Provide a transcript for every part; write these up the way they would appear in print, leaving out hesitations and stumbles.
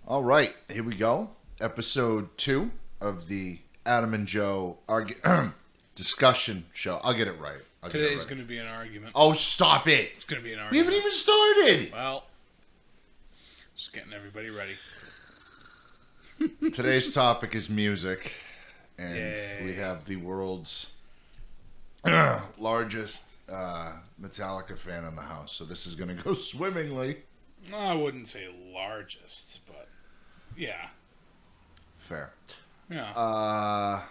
All right, here we go. Episode 2 of the Adam and Joe discussion show. I'll get it right. Today's going to be an argument. Oh, stop it. It's going to be an We argument. haven't even started. Well, just getting everybody ready. Today's topic is music. And Yay. we have the world's largest Metallica fan in the house. So this is going to go swimmingly. I wouldn't say largest, but yeah. Fair. Yeah.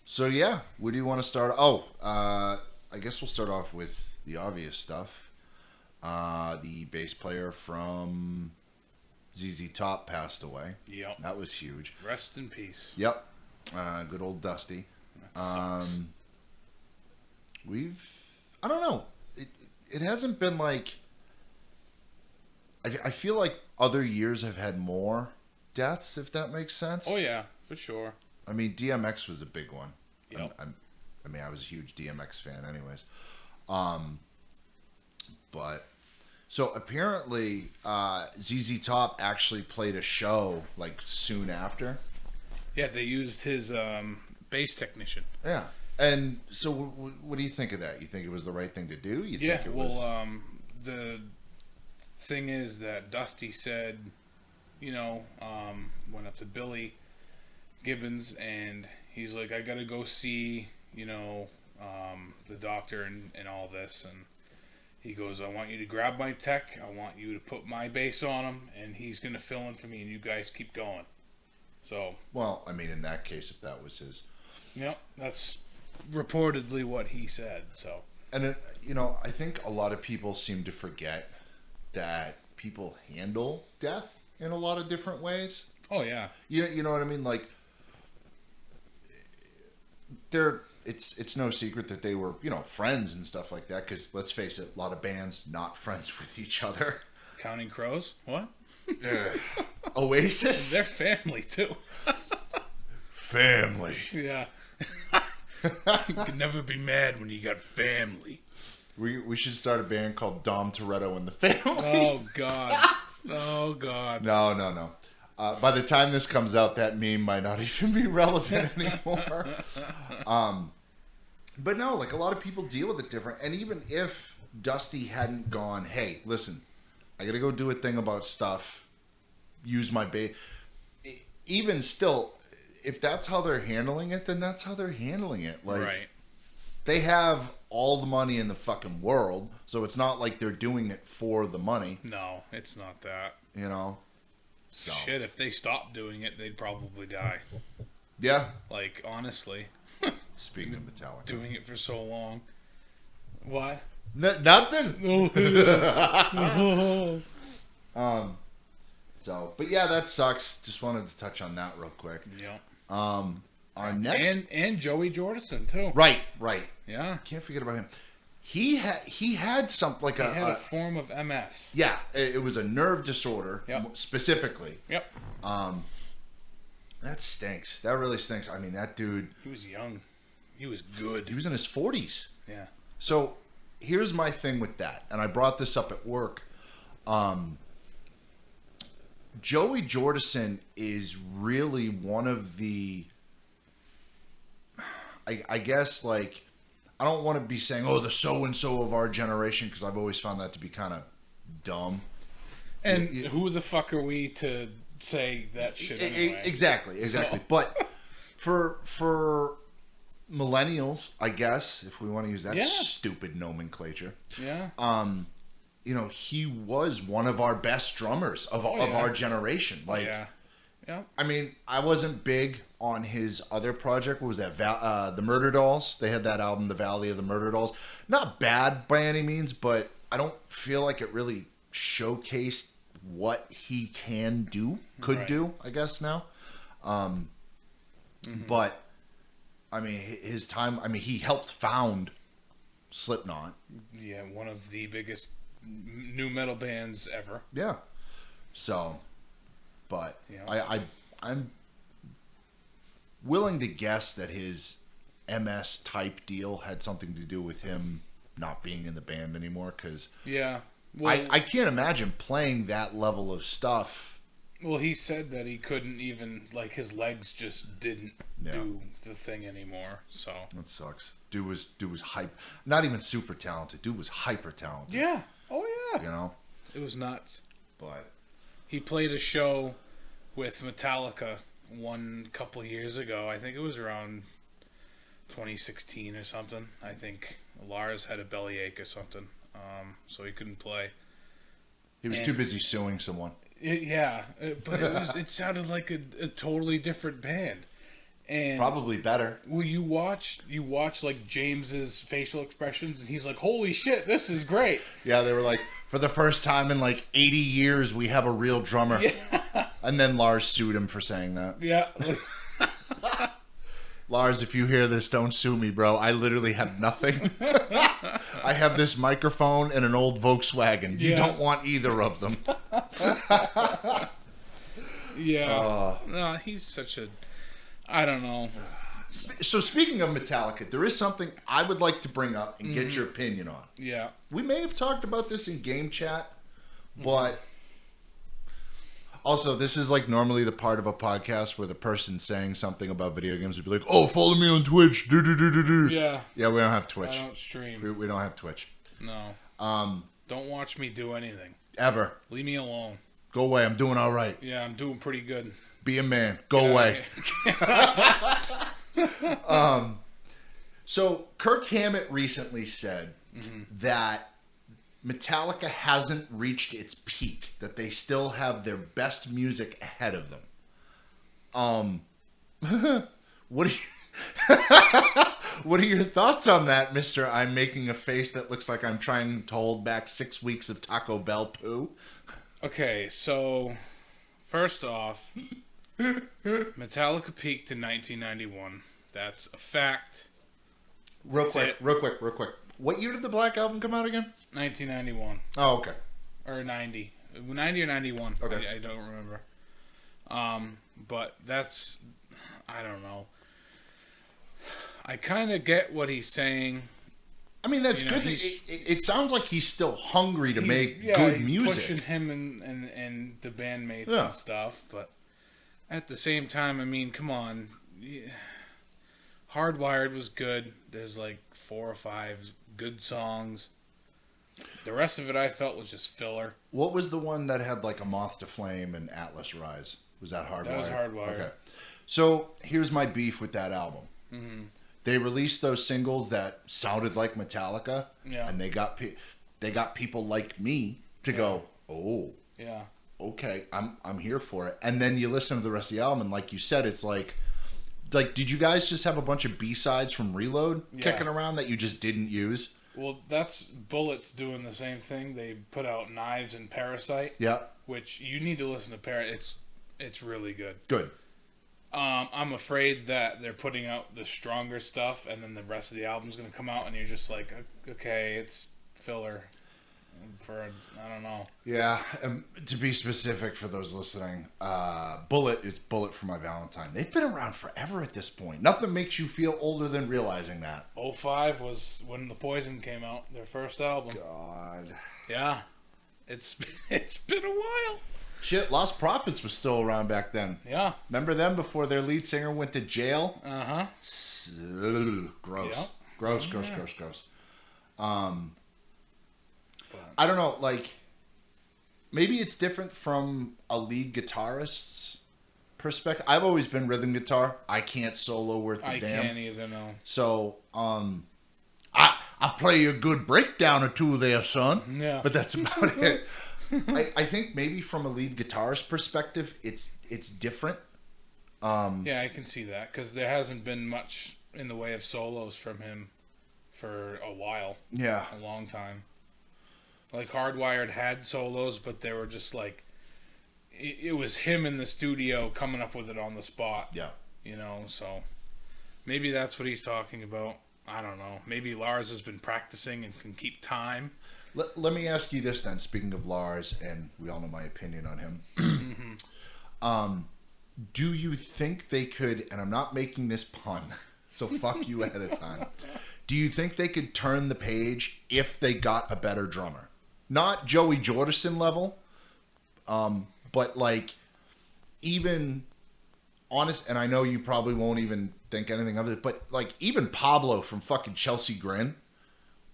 So yeah, where do you want to start? Oh, I guess we'll start off with the obvious stuff. The bass player from ZZ Top passed away. Yep. That was huge. Rest in peace. Yep. Good old Dusty. That sucks. I don't know. It hasn't been like. I feel like other years have had more deaths, if that makes sense. Oh yeah, for sure. I mean, DMX was a big one. Yep. I was a huge DMX fan, anyways. But so apparently, ZZ Top actually played a show like soon after. Yeah, they used his bass technician. Yeah. And so, what do you think of that? You think it was the right thing to do? You Yeah. think it Well, was... the thing is that Dusty said, went up to Billy Gibbons and he's like, I gotta go see, the doctor and all this. And he goes, I want you to grab my tech. I want you to put my bass on him, and he's gonna fill in for me, and you guys keep going. So. Well, I mean, in that case, if that was his. Yep, that's reportedly what he said. So. And I think a lot of people seem to forget that people handle death in a lot of different ways. Oh yeah. You know what I mean? Like, it's no secret that they were, friends and stuff like that. Because let's face it, a lot of bands not friends with each other. Counting Crows? What? Oasis? They're family too. Family. Yeah. You can never be mad when you got family. We should start a band called Dom Toretto and the Family. Oh God. Oh God. No. By the time this comes out, that meme might not even be relevant anymore. But no, like a lot of people deal with it different. And even if Dusty hadn't gone, hey, listen, I gotta go do a thing about stuff, use my bass. Even still, if that's how they're handling it, then that's how they're handling it. Like, right. They have all the money in the fucking world, so it's not like they're doing it for the money. No, it's not that. So. Shit, if they stopped doing it, they'd probably die. Yeah. Like, honestly. Speaking of Metallica. Doing it for so long. What? Nothing. Oh. But yeah, that sucks. Just wanted to touch on that real quick. Yeah. Our next and Joey Jordison too. Right. Yeah. Can't forget about him. He had something like he had a form of MS. Yeah, it was a nerve disorder. Yep. Specifically. Yep. That stinks. That really stinks. I mean, that dude. He was young. He was good. He was in his 40s. Yeah. So here's my thing with that, and I brought this up at work. Joey Jordison is really one of the, I guess, like, I don't want to be saying, the so-and-so of our generation, because I've always found that to be kind of dumb. And who the fuck are we to say that shit anyway? Exactly. So. But for millennials, I guess, if we want to use that stupid nomenclature. Yeah. He was one of our best drummers of our generation. Like, yeah. I mean, I wasn't big on his other project. What was that? The Murder Dolls. They had that album, The Valley of the Murder Dolls. Not bad by any means, but I don't feel like it really showcased what he could do, I guess now. But I mean, his time. I mean, he helped found Slipknot. Yeah, one of the biggest new metal bands ever. Yeah. So, but I'm willing to guess that his MS type deal had something to do with him not being in the band anymore. Because well, I can't imagine playing that level of stuff Well, he said that he couldn't even, like, his legs just didn't do the thing anymore. So that sucks. Dude was hype. Not even super talented. Dude was hyper talented. yeah, oh yeah, You know, it was nuts. but He played a show with Metallica one couple of years ago. I think it was around 2016 or something. I think Lars had a bellyache or something, so he couldn't play. he was too busy suing someone. But it sounded like a totally different band. And Probably better. well, you watch like James's facial expressions, and he's like, "Holy shit, this is great!" Yeah, they were like, for the first time in like 80 years, we have a real drummer. Yeah, And then Lars sued him for saying that. yeah. Lars, if you hear this, don't sue me, bro. I literally have nothing. I have this microphone and an old Volkswagen. You don't want either of them. Yeah. No, he's such a. I don't know. So speaking of Metallica, there is something I would like to bring up and get your opinion on. Yeah. We may have talked about this in game chat, but also this is like normally the part of a podcast where the person saying something about video games would be like, "Oh, follow me on Twitch." Do do do do do. Yeah. Yeah, we don't have Twitch. I don't stream. We don't have Twitch. No. Don't watch me do anything. Ever. Leave me alone. Go away. I'm doing all right. Yeah, I'm doing pretty good. Be a man. Go away. So Kirk Hammett recently said that Metallica hasn't reached its peak, that they still have their best music ahead of them. What do you what are your thoughts on that, Mr. I'm making a face that looks like I'm trying to hold back 6 weeks of Taco Bell poo? Okay, so first off, Metallica peaked in 1991. That's a fact. Real quick. What year did the Black Album come out again? 1991. Oh, okay. Or 90. 90 or 91. Okay. I don't remember. But that's... I don't know. I kind of get what he's saying. I mean, that's You know, good. It sounds like he's still hungry to make good music. Pushing him and the bandmates Yeah. and stuff. But at the same time, I mean, come on. Yeah. Hardwired was good. There's like 4 or 5 good songs. The rest of it I felt was just filler. What was the one that had like A Moth to Flame and Atlas Rise? Was that Hardwired? That was Hardwired. Okay. So here's my beef with that album. Mm-hmm. They released those singles that sounded like Metallica, Yeah. and they got people like me to go, oh, Yeah. okay, I'm here for it. And then you listen to the rest of the album, and like you said, it's like, did you guys just have a bunch of B-sides from Reload kicking around that you just didn't use? Well, that's Bullets doing the same thing. They put out Knives and Parasite. Yeah. Which you need to listen to. It's really good. Good. I'm afraid that they're putting out the stronger stuff, and then the rest of the album's going to come out, and you're just like, okay, it's filler. I don't know. Yeah, to be specific for those listening, Bullet is Bullet for My Valentine. They've been around forever at this point. Nothing makes you feel older than realizing that. 05 was when The Poison came out, their first album. God. Yeah. It's been a while. Shit, Lost Prophets was still around back then. Yeah. Remember them before their lead singer went to jail? Uh-huh. Gross. Yep. Gross. I don't know, like, maybe it's different from a lead guitarist's perspective. I've always been rhythm guitar. I can't solo worth a damn. I can't either, no. So, I play you a good breakdown or two there, son. Yeah. But that's about it. I think maybe from a lead guitarist perspective, it's different. Yeah, I can see that, because there hasn't been much in the way of solos from him for a while. Yeah. A long time. Like, Hardwired had solos, but they were just like... It was him in the studio coming up with it on the spot. Yeah. You know, so... Maybe that's what he's talking about. I don't know. Maybe Lars has been practicing and can keep time. Let me ask you this then, speaking of Lars, and we all know my opinion on him. Do you think they could, and I'm not making this pun, so fuck you ahead of time. Do you think they could turn the page if they got a better drummer? Not Joey Jordison level, but like even honest, and I know you probably won't even think anything of it, but like even Pablo from fucking Chelsea Grin,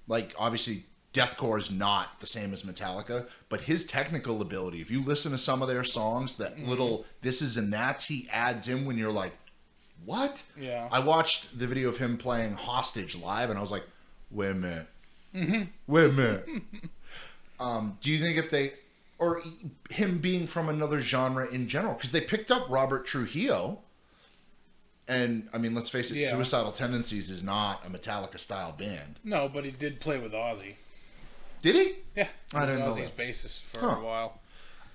like obviously deathcore is not the same as Metallica, but his technical ability, if you listen to some of their songs, that little this is and that's he adds in when you're like, what? Yeah. I watched the video of him playing Hostage live and I was like, wait a minute. Wait a minute. Do you think if they, or him being from another genre in general, because they picked up Robert Trujillo, and I mean, let's face it, Suicidal Tendencies is not a Metallica style band. No, but he did play with Ozzy. Did he? Yeah, I didn't know Ozzy's that. bassist for a while.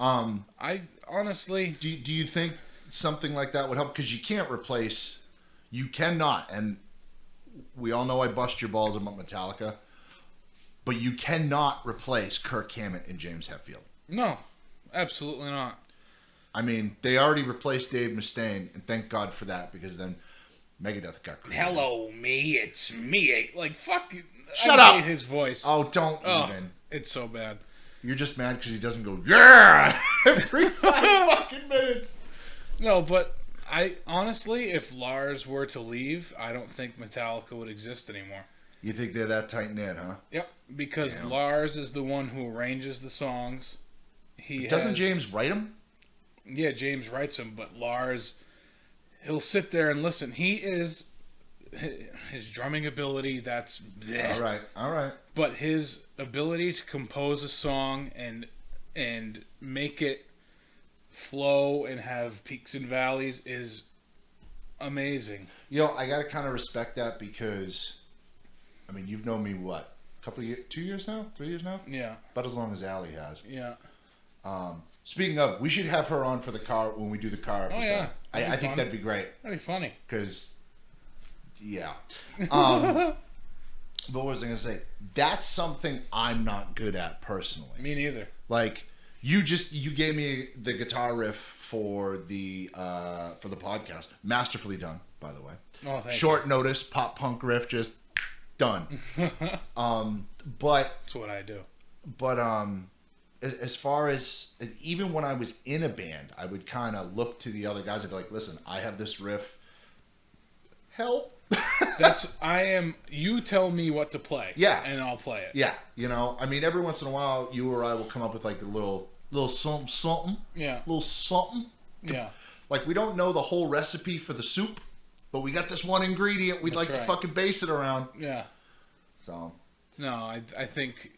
I honestly, do you think something like that would help? Because you can't replace, you cannot, and we all know I bust your balls about Metallica, but you cannot replace Kirk Hammett and James Hetfield. no, absolutely not. I mean, they already replaced Dave Mustaine, and thank God for that, because then Megadeth got created. Hello, me, it's me. Like, fuck. Shut I up! hate his voice. Oh, don't even. It's so bad. You're just mad because he doesn't go, yeah, every 5 fucking minutes. No, but I honestly, if Lars were to leave, I don't think Metallica would exist anymore. You think they're that tight knit, huh? Yep, because Damn. Lars is the one who arranges the songs. Doesn't James write them? Yeah, James writes them, but Lars, he'll sit there and listen. He is his drumming ability. That's bleh. All right. But his ability to compose a song and make it flow and have peaks and valleys is amazing. You know, I gotta kind of respect that because, I mean, you've known me what, a couple of years, 2 years now, 3 years now, Yeah, about as long as Allie has. yeah. Speaking of, we should have her on for the car when we do the car episode. Oh yeah, I think that'd be great That'd be funny. because, yeah. But what was I gonna say? That's something I'm not good at personally. Me neither. Like you gave me the guitar riff for the podcast. Masterfully done, by the way. Oh, thank Short notice, pop punk riff, just done. But That's what I do. as far as even when I was in a band, I would kind of look to the other guys and be like, "Listen, I have this riff. Help." You tell me what to play. Yeah. And I'll play it. Yeah, you know, I mean, every once in a while, you or I will come up with like a little something, Yeah. little something. Yeah. Like we don't know the whole recipe for the soup, but we got this one ingredient we'd That's like to right. fucking base it around. Yeah. So No, I think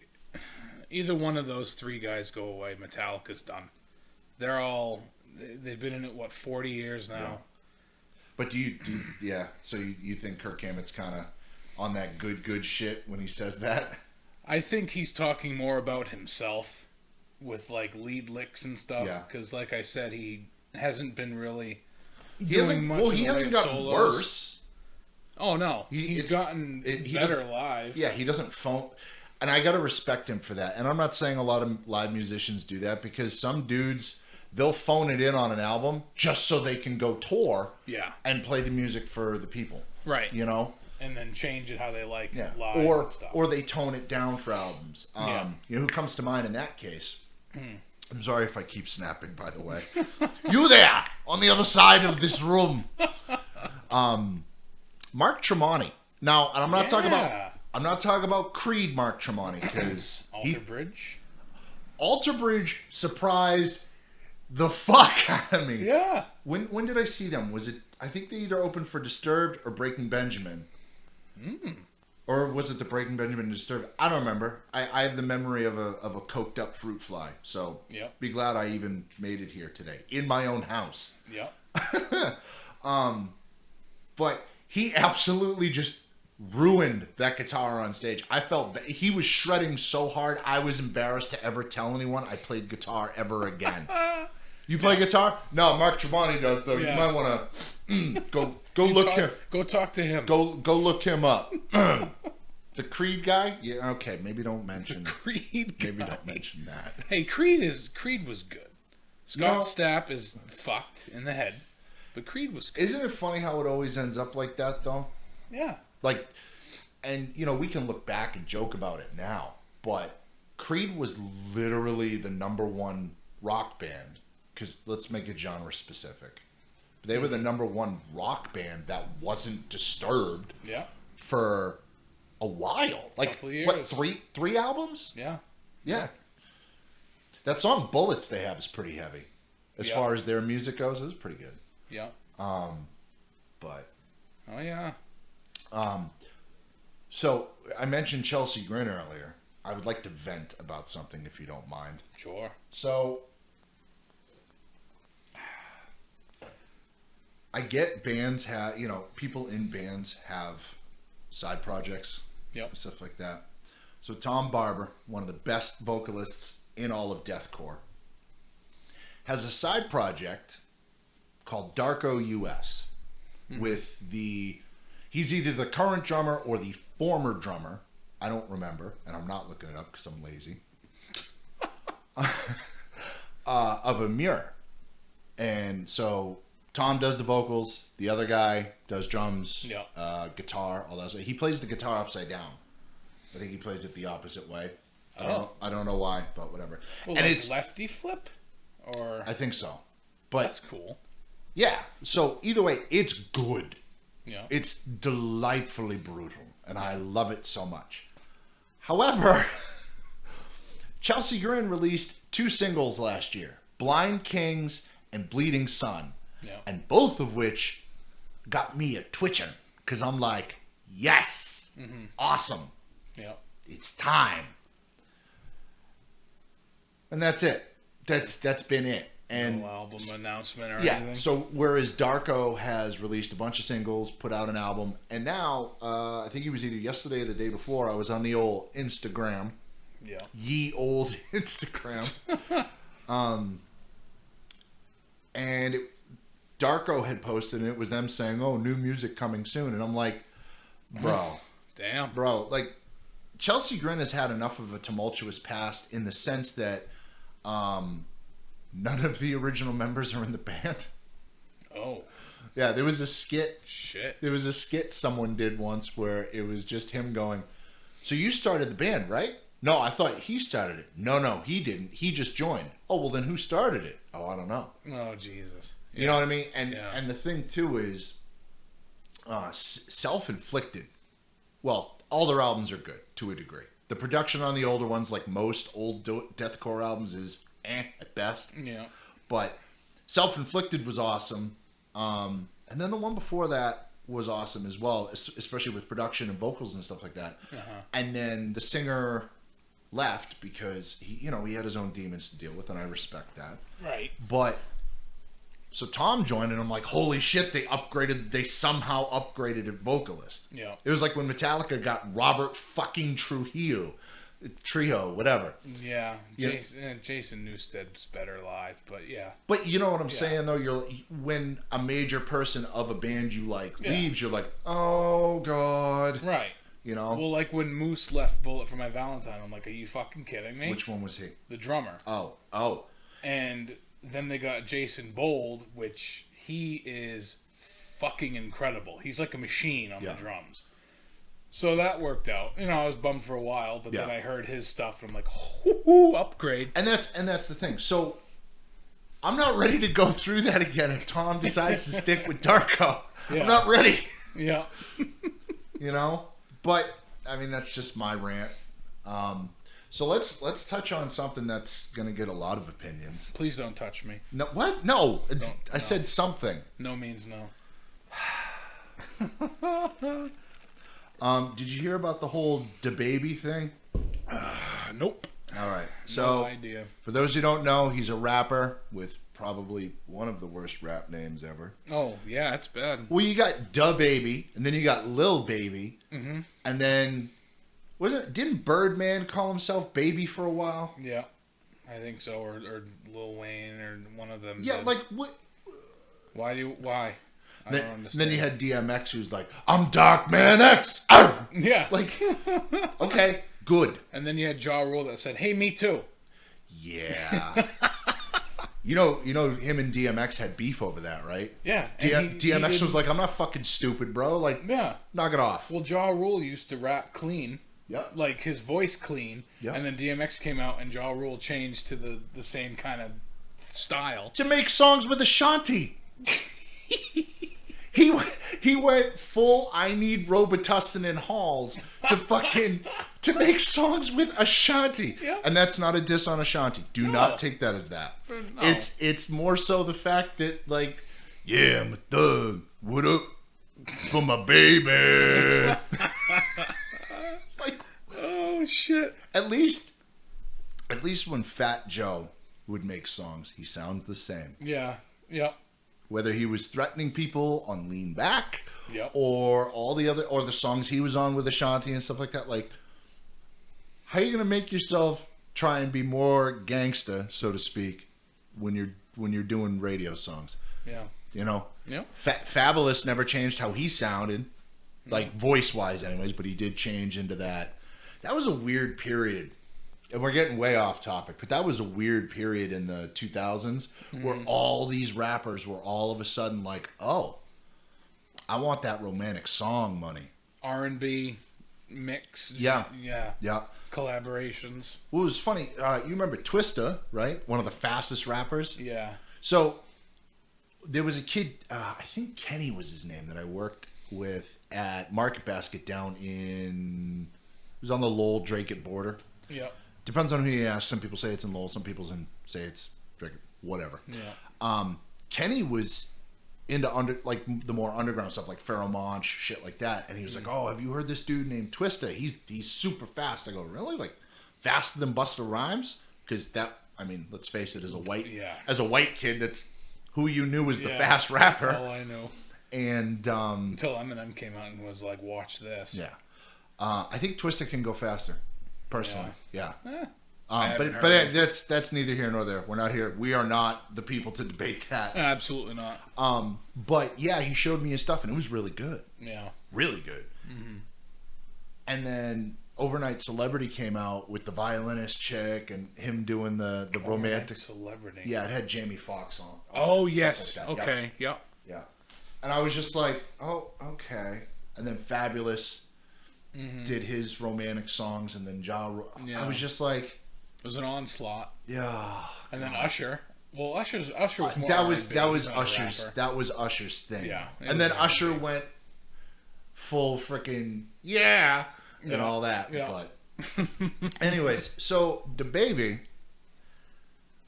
either one of those three guys go away, Metallica's done. They've been in it, 40 years now? Yeah. But do you yeah, so you think Kirk Hammett's kind of on that good shit when he says that? I think he's talking more about himself with like lead licks and stuff. Yeah. Because like I said, he hasn't been really He doing much. he hasn't gotten solos. worse. Oh no, he's gotten better live. Yeah, he doesn't phone. And I got to respect him for that. And I'm not saying a lot of live musicians do that because some dudes, they'll phone it in on an album just so they can go tour and play the music for the people. Right. You know? And then change it how they like Yeah. live and stuff. Or they tone it down for albums. Yeah. You know who comes to mind in that case? I'm sorry if I keep snapping, by the way. You there on the other side of this room. Mark Tremonti. Now, and I'm not talking about Creed Mark Tremonti because Alter Bridge surprised the fuck out of me. Yeah. When did I see them? Was it? I think they either opened for Disturbed or Breaking Benjamin. Or was it the Breaking Benjamin and Disturbed? I don't remember. I have the memory of a coked up fruit fly. So be glad I even made it here today in my own house. Yep. But he absolutely just ruined that guitar on stage. I felt he was shredding so hard I was embarrassed to ever tell anyone I played guitar ever again. You play guitar? No, Mark Tremonti does though. You might want to go talk to him. Go look him up. The Creed guy? Yeah, okay, maybe don't mention the Creed guy. Maybe don't mention that. Hey, Creed was good. Scott Stapp is fucked in the head, but Creed was good. Isn't it funny how it always ends up like that though? Yeah. Like, and you know, we can look back and joke about it now, but Creed was literally the #1 rock band because let's make it genre specific. They were the #1 rock band that wasn't Disturbed for a while. Like, couple years. what, three albums? Yeah. That song Bullets they have is pretty heavy. As far as their music goes, it was pretty good. Yeah. But. Oh, yeah. So, I mentioned Chelsea Grin earlier. I would like to vent about something if you don't mind. Sure. So, I get bands have, people in bands have side projects, stuff like that. So Tom Barber, one of the best vocalists in all of deathcore, has a side project called Darko US with he's either the current drummer or the former drummer. I don't remember, and I'm not looking it up because I'm lazy. Of Amir. And so Tom does the vocals, the other guy does drums, guitar, all that stuff. He plays the guitar upside down. I think he plays it the opposite way. I don't know why, but whatever. Well, and like it's lefty flip, or I think so. But that's cool. Yeah. So either way, it's good. Yeah. It's delightfully brutal, and I love it so much. However, Chelsea Grin released 2 singles last year, Blind Kings and Bleeding Sun. Yeah. And both of which got me a twitching because I'm like, yes, awesome. Yeah. It's time. And that's it. That's been it. And no album announcement or yeah, anything? so whereas Darko has released a bunch of singles, put out an album, and now, I think it was either yesterday or the day before, I was on the old Instagram. Yeah. Ye old Instagram. And Darko had posted, and it was them saying, oh, new music coming soon. And I'm like, bro. Damn. Bro, like, Chelsea Grin has had enough of a tumultuous past in the sense that none of the original members are in the band. Oh. Yeah, there was a skit. Shit. There was a skit someone did once where it was just him going, so you started the band, right? No, I thought he started it. No, he didn't. He just joined. Oh, well, then who started it? Oh, I don't know. Oh, Jesus. Yeah. You know what I mean? And the thing, too, is self-inflicted. Well, all their albums are good, to a degree. The production on the older ones, like most old deathcore albums, is at best. Yeah. But Self-Inflicted was awesome. And then the one before that was awesome as well, especially with production and vocals and stuff like that. Uh-huh. And then the singer left because he had his own demons to deal with, and I respect that. Right. But so Tom joined, and I'm like, holy shit! They somehow upgraded a vocalist. Yeah. It was like when Metallica got Robert fucking Trio, whatever. Yeah. Jason Newsted's better live, but yeah. But you know what I'm saying, though? When a major person of a band you like leaves, you're like, oh, God. Right. You know? Well, like when Moose left Bullet for My Valentine, I'm like, are you fucking kidding me? Which one was he? The drummer. Oh. And then they got Jason Bold, which he is fucking incredible. He's like a machine on the drums. So that worked out. I was bummed for a while, but then I heard his stuff and I'm like, upgrade. And that's the thing. So I'm not ready to go through that again if Tom decides to stick with Darko. Yeah. I'm not ready. Yeah. But I mean that's just my rant. So let's touch on something that's going to get a lot of opinions. Please don't touch me. No, what? No. I said something. No means no. Did you hear about the whole DaBaby thing? Nope. All right. So, no idea. For those who don't know, he's a rapper with probably one of the worst rap names ever. Oh, yeah, it's bad. Well, you got DaBaby, and then you got Lil Baby, and then didn't Birdman call himself Baby for a while? Yeah, I think so, or Lil Wayne, or one of them. Yeah, like what? Why? I don't understand. Then you had DMX, who's like, "I'm Dark Man X." Yeah. Like, okay, good. And then you had Ja Rule that said, "Hey, me too." Yeah. You know, him and DMX had beef over that, right? Yeah. DMX was like, "I'm not fucking stupid, bro. Like, knock it off." Well, Ja Rule used to rap clean. Yeah. Like his voice clean. Yeah. And then DMX came out and Ja Rule changed to the same kind of style. to make songs with Ashanti. He went full I Need Robitussin and Halls to make songs with Ashanti. Yep. And that's not a diss on Ashanti. Do not take that as that. No. It's more so the fact that, like, yeah, I'm a thug. What up for my baby? Like, oh shit. At least when Fat Joe would make songs, he sounds the same. Yeah. Yep. Whether he was threatening people on Lean Back, Yep. or all the other, or the songs he was on with Ashanti and stuff like that. Like, how are you gonna make yourself try and be more gangsta, so to speak, when you're doing radio songs? Yeah. You know. Yeah. Fabulous never changed how he sounded, like voice wise, anyways. But he did change into that. That was a weird period. And we're getting way off topic, but that was a weird period in the 2000s where all these rappers were all of a sudden like, oh, I want that romantic song money. R&B mix. Yeah. Yeah. Collaborations. Well, it was funny. You remember Twista, right? One of the fastest rappers. Yeah. So there was a kid, I think Kenny was his name, that I worked with at Market Basket down in, it was on the Lowell Drake border. Yep. Depends on who you ask. Some people say it's in Lowell. Some people say it's Drake. Whatever. Yeah. Kenny was into the more underground stuff, like Pharoah Monch, shit like that. And he was like, "Oh, have you heard this dude named Twista? He's super fast." I go, "Really? Like faster than Busta Rhymes?" Because that, I mean, let's face it, as a white kid, that's who you knew was the fast rapper. That's all I know. And until Eminem came out and was like, "Watch this." Yeah. I think Twista can go faster. Personally, yeah. But that's neither here nor there. We're not here. We are not the people to debate that. Absolutely not. But yeah, he showed me his stuff, and it was really good. Yeah, really good. Mm-hmm. And then Overnight Celebrity came out with the violinist chick and him doing the romantic Celebrity. Yeah, it had Jamie Foxx on. Oh yes. Like okay. Yep. Yeah. And I was just like, oh, okay. And then Fabulous did his romantic songs, and then I was just like, it was an onslaught. Yeah. And then Usher. Well, Usher was more. That was Usher's thing. Yeah. And then Usher went full freaking and all that. Yeah. But anyways, so DaBaby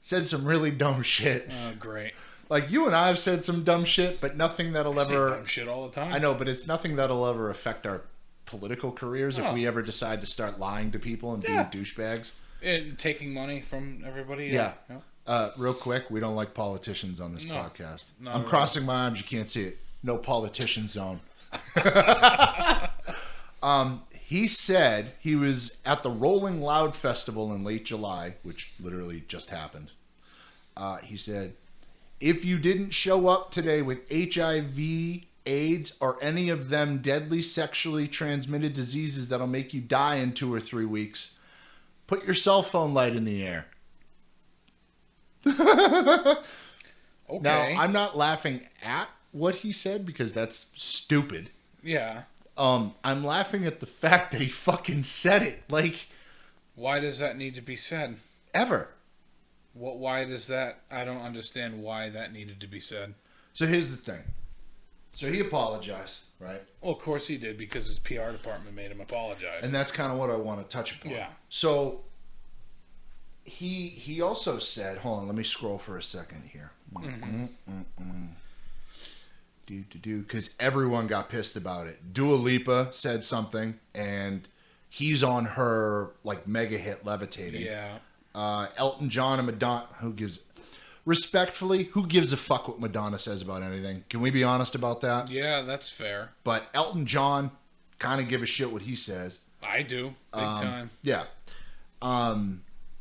said some really dumb shit. Oh, great. Like, you and I have said some dumb shit, but nothing that'll ever. Say dumb shit all the time. I know, but it's nothing that'll ever affect our political careers if we ever decide to start lying to people and being douchebags. And taking money from everybody. Yeah. Real quick, we don't like politicians on this podcast. I'm crossing my arms. You can't see it. No politician zone. He said he was at the Rolling Loud Festival in late July, which literally just happened. He said, if you didn't show up today with HIV, AIDS, or any of them deadly sexually transmitted diseases that'll make you die in 2 or 3 weeks, put your cell phone light in the air. Okay. Now, I'm not laughing at what he said because that's stupid. Yeah. I'm laughing at the fact that he fucking said it. Like, why does that need to be said? Ever. Why does that? I don't understand why that needed to be said. So here's the thing. So he apologized, right? Well, of course he did, because his PR department made him apologize. And that's kind of what I want to touch upon. Yeah. So he also said, hold on, let me scroll for a second here. Because everyone got pissed about it. Dua Lipa said something, and he's on her like mega hit Levitating. Yeah. Elton John and Madonna. Respectfully, who gives a fuck what Madonna says about anything? Can we be honest about that? Yeah, that's fair. But Elton John kind of give a shit what he says. I do. Big time. Yeah.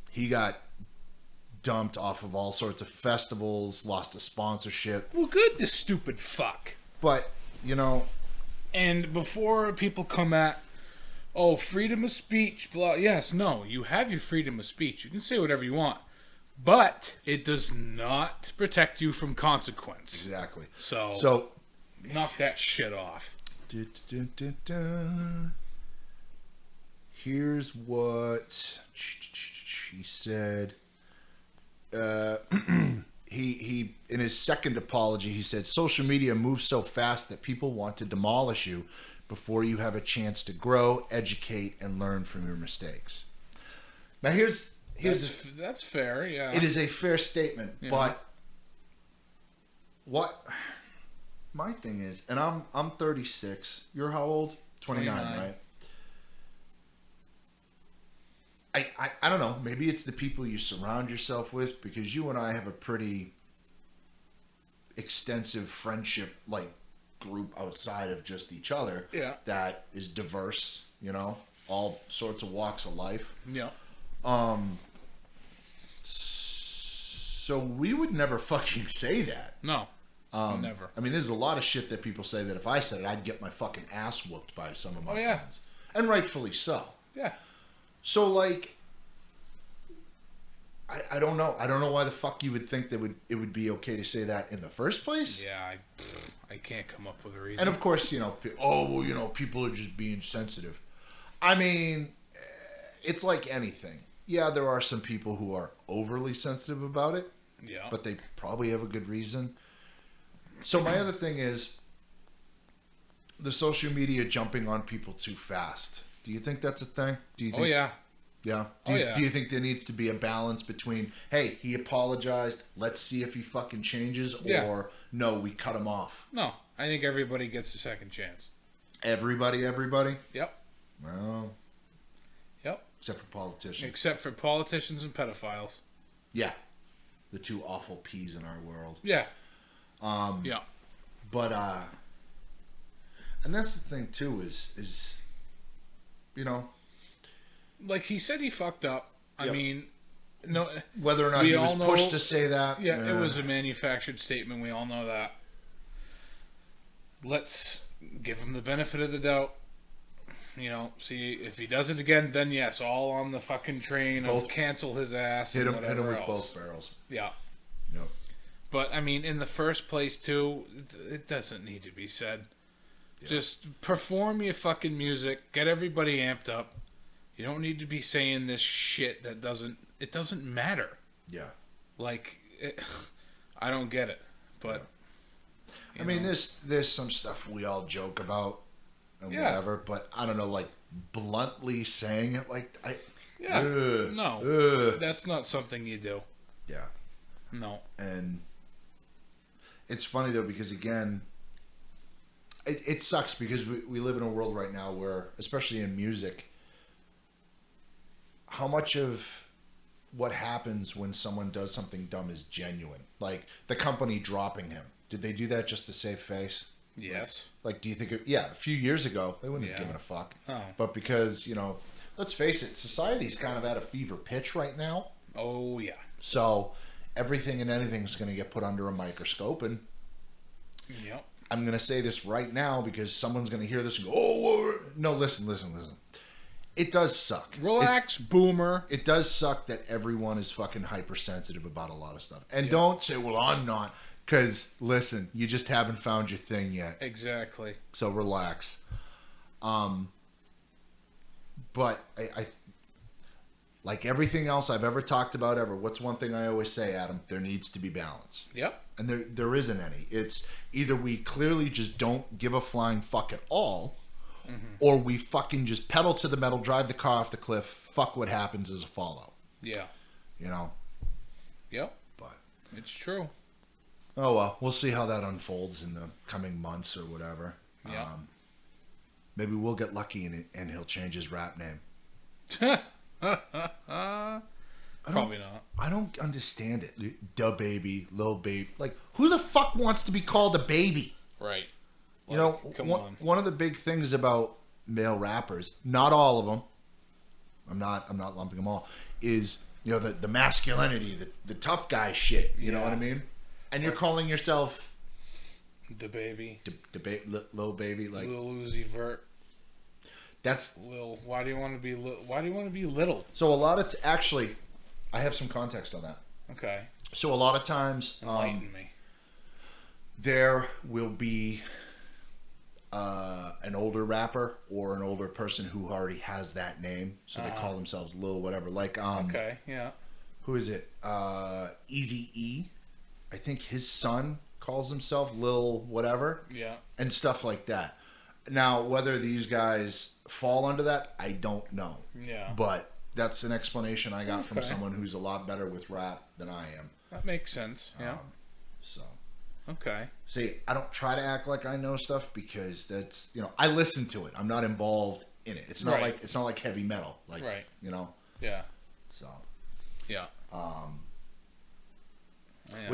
He got dumped off of all sorts of festivals, lost a sponsorship. Well, good, this stupid fuck. But, you know... And before people come at, oh, freedom of speech, blah, yes, no, you have your freedom of speech. You can say whatever you want. But it does not protect you from consequence. Exactly. So knock that shit off. Here's what she said. he in his second apology, he said, social media moves so fast that people want to demolish you before you have a chance to grow, educate, and learn from your mistakes. Now that's fair. Yeah, it is a fair statement, Yeah. but what my thing is, and I'm 36. You're how old? 29, 29. right? I don't know. Maybe it's the people you surround yourself with, because you and I have a pretty extensive friendship like group outside of just each other. Yeah. That is diverse. You know, all sorts of walks of life. Yeah. So we would never fucking say that. No. Never. I mean, there's a lot of shit that people say that if I said it, I'd get my fucking ass whooped by some of my yeah. friends, and rightfully so. Yeah. So like, I don't know. I don't know why the fuck you would think that it would be okay to say that in the first place. Yeah. I can't come up with a reason. And of course, you know, people are just being sensitive. I mean, it's like anything. Yeah, there are some people who are overly sensitive about it. Yeah. But they probably have a good reason. So my other thing is the social media jumping on people too fast. Do you think that's a thing? Do you think? Oh yeah. Yeah. Do you think there needs to be a balance between, hey, he apologized, let's see if he fucking changes, or no, we cut him off? No, I think everybody gets a second chance. Everybody? Yep. Well. Yep. Except for politicians. Except for politicians and pedophiles. Yeah. The two awful peas in our world. Yeah. Yeah. But and that's the thing too, is you know, like he said he fucked up. Yep. I mean, no, whether or not he was pushed to say that. Yeah, it was a manufactured statement. We all know that. Let's give him the benefit of the doubt. You know, see if he does it again, then yes, all on the fucking train of cancel his ass. Hit and him whatever with else. both barrels. Yeah. Yep. But I mean, in the first place, too, it doesn't need to be said. Yeah. Just perform your fucking music, get everybody amped up. You don't need to be saying this shit that doesn't matter. Yeah. Like, I don't get it. But I mean, there's some stuff we all joke about and whatever, but I don't know, like bluntly saying it like that's not something you do. Yeah. No. And it's funny though, because again, it sucks because we live in a world right now where, especially in music, how much of what happens when someone does something dumb is genuine. Like the company dropping him. Did they do that just to save face? Yes. Like, do you think a few years ago, they wouldn't have given a fuck. Oh. But because, you know, let's face it, society's kind of at a fever pitch right now. Oh, yeah. So everything and anything's going to get put under a microscope. And yep. I'm going to say this right now because someone's going to hear this and go, oh, no, listen. It does suck. Relax, boomer. It does suck that everyone is fucking hypersensitive about a lot of stuff. And don't say, well, I'm not. Because, listen, you just haven't found your thing yet. Exactly. So relax. But I like everything else I've ever talked about ever, what's one thing I always say, Adam? There needs to be balance. Yep. And there isn't any. It's either we clearly just don't give a flying fuck at all, or we fucking just pedal to the metal, drive the car off the cliff, fuck what happens as a fallout. Yeah. You know? Yep. But it's true. Oh, well, we'll see how that unfolds in the coming months or whatever. Yeah. Maybe we'll get lucky and he'll change his rap name. Probably not. I don't understand it. Da Baby, Lil Baby. Like, who the fuck wants to be called a baby? Right. You know, one of the big things about male rappers, not all of them, I'm not lumping them all, is, you know, the masculinity, the tough guy shit. You know what I mean? And you're calling yourself the baby, Lil Baby, like Lil Uzi Vert. That's Lil. Why do you want to be? Why do you want to be little? So a lot of actually, I have some context on that. Okay. So a lot of times, enlighten me. There will be an older rapper or an older person who already has that name, so they call themselves Lil whatever. Like okay, yeah. Who is it? Eazy-E. I think his son calls himself Lil whatever. Yeah. And stuff like that. Now, whether these guys fall under that, I don't know. Yeah. But that's an explanation I got from someone who's a lot better with rap than I am. That makes sense. Yeah. So. Okay. See, I don't try to act like I know stuff because that's, I listen to it. I'm not involved in it. It's not like heavy metal. Like, Yeah. So. Yeah. What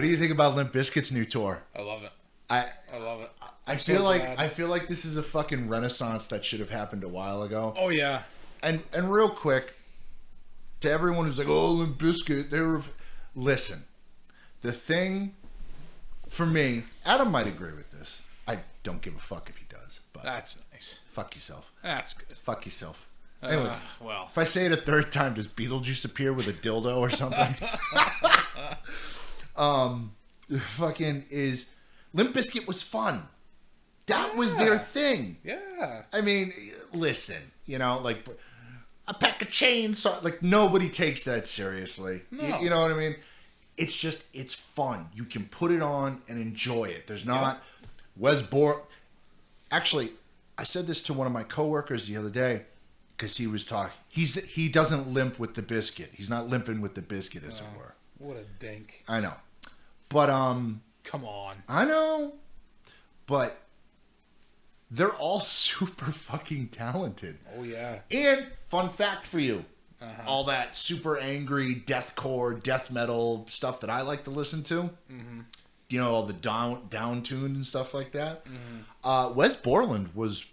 do you think about Limp Bizkit's new tour? I love it. I love it. I feel like this is a fucking renaissance that should have happened a while ago. Oh yeah. And real quick, to everyone who's like, "Oh, Limp Bizkit," listen. The thing for me, Adam might agree with this. I don't give a fuck if he does, but that's nice. Fuck yourself. That's good. Fuck yourself. Anyways, well, if I say it a third time, does Beetlejuice appear with a dildo or something? Fucking is Limp Bizkit was fun. That was their thing. Yeah. I mean, listen, like a pack of chainsaw. Like nobody takes that seriously. No. You know what I mean? It's just it's fun. You can put it on and enjoy it. There's not Wes Borland. Actually, I said this to one of my coworkers the other day because he was talking. He doesn't limp with the biscuit. He's not limping with the biscuit, as it were. What a dink. I know, but come on. I know, but they're all super fucking talented. Oh yeah. And fun fact for you. All that super angry deathcore, death metal stuff that I like to listen to. Mm-hmm. All the down tuned and stuff like that. Mm-hmm. Wes Borland was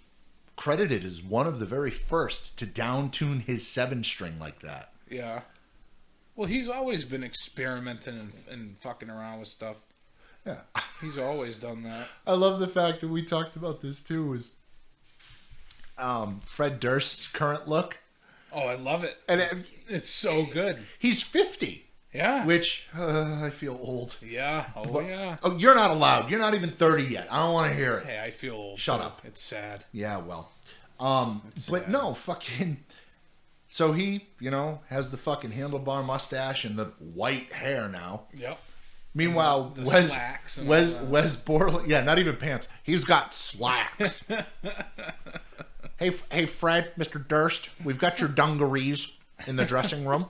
credited as one of the very first to down tune his 7-string like that. Yeah. Well, he's always been experimenting and fucking around with stuff. Yeah. He's always done that. I love the fact that we talked about this too was Fred Durst's current look. Oh, I love it. And it's so good. He's 50. Yeah. Which, I feel old. Yeah. Yeah. Oh, you're not allowed. You're not even 30 yet. I don't want to hear it. Hey, I feel old. Shut up. It's sad. Yeah, well. But no, fucking... So he, has the fucking handlebar mustache and the white hair now. Yep. Meanwhile, the slacks and Wes Borland... Yeah, not even pants. He's got slacks. Hey, Fred, Mr. Durst, we've got your dungarees in the dressing room.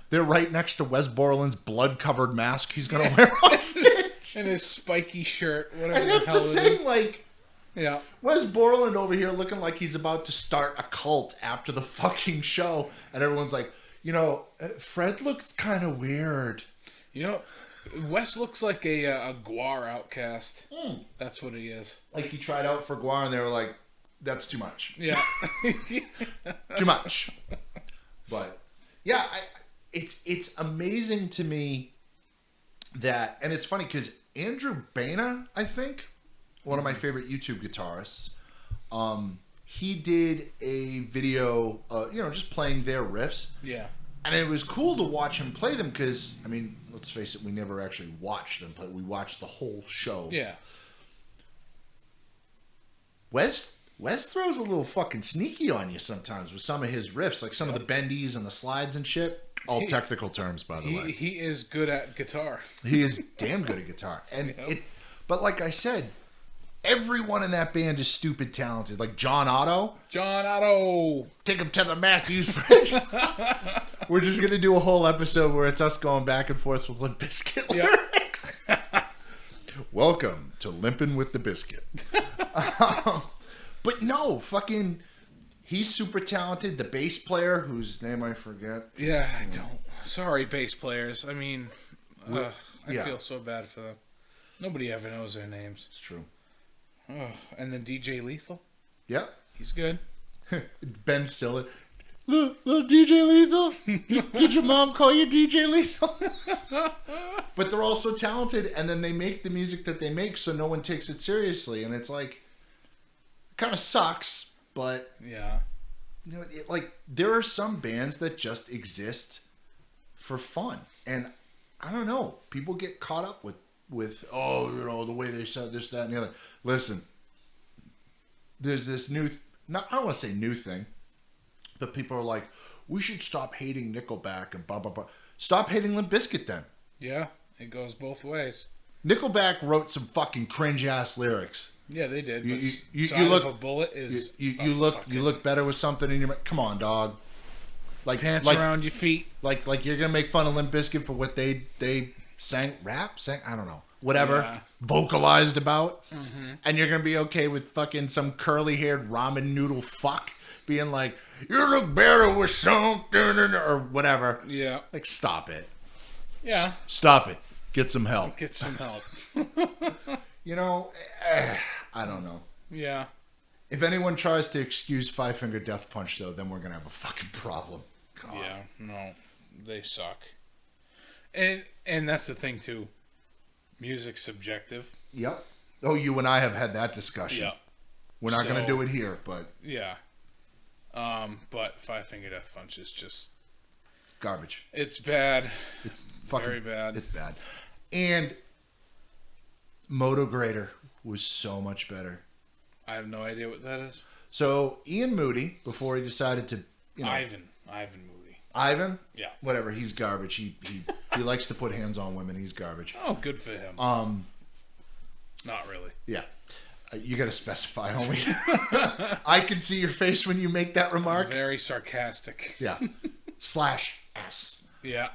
They're right next to Wes Borland's blood-covered mask he's going to wear on stage. And his spiky shirt, whatever and that's the hell the it thing, is. like... Yeah. Wes Borland over here looking like he's about to start a cult after the fucking show. And everyone's like, Fred looks kind of weird. Wes looks like a Guar outcast. That's what he is. Like he tried out for Guar and they were like, that's too much. Yeah. Too much. But, yeah, it's amazing to me that, and it's funny because Andrew Baina, I think, one of my favorite YouTube guitarists, he did a video, just playing their riffs. Yeah. And it was cool to watch him play them because, I mean, let's face it, we never actually watched them play. We watched the whole show. Yeah. Wes throws a little fucking sneaky on you sometimes with some of his riffs, like some of the bendies and the slides and shit. All technical terms, by the way. He is good at guitar. He is damn good at guitar. And but like I said, everyone in that band is stupid talented. Like John Otto. Take him to the Matthews Bridge. We're just going to do a whole episode where it's us going back and forth with Limp Bizkit lyrics. Welcome to Limpin' with the Biscuit. But no, fucking... He's super talented. The bass player, whose name I forget. Yeah, I don't. Sorry, bass players. I mean, I feel so bad for them. Nobody ever knows their names. It's true. Oh, and then DJ Lethal. Yeah. He's good. Ben Stiller. Little DJ Lethal? Did your mom call you DJ Lethal? But they're all so talented, and then they make the music that they make so no one takes it seriously. And it's like, it kind of sucks, but... Yeah. There are some bands that just exist for fun. And I don't know. People get caught up with the way they said this, that, and the other. Listen, there's this new, I don't want to say new thing, but people are like, we should stop hating Nickelback and blah, blah, blah. Stop hating Limp Bizkit then. Yeah, it goes both ways. Nickelback wrote some fucking cringe ass lyrics. Yeah, they did. You look of a bullet is you look better with something in your. Come on, dog. Like pants around your feet. Like you're gonna make fun of Limp Bizkit for what they sang, I don't know, whatever, vocalized about, and you're gonna be okay with fucking some curly haired ramen noodle fuck being like, you look better with something or whatever. Yeah, like stop it. Yeah, stop it. Get some help. Get some help. You know, I don't know. Yeah. If anyone tries to excuse Five Finger Death Punch, though, then we're gonna have a fucking problem. God. Yeah, no, they suck. And that's the thing too. Music's subjective. Yep. Oh, you and I have had that discussion. Yeah. We're not gonna do it here, but yeah. But Five Finger Death Punch is just garbage. It's bad. It's fucking very bad. It's bad. And Motograder was so much better. I have no idea what that is. So Ian Moody, before he decided to, Ivan Moody. Ivan? Yeah. Whatever. He's garbage. He likes to put hands on women. He's garbage. Oh, good for him. Not really. Yeah. You got to specify, homie. I can see your face when you make that remark. Very sarcastic. Yeah. /S. Yeah.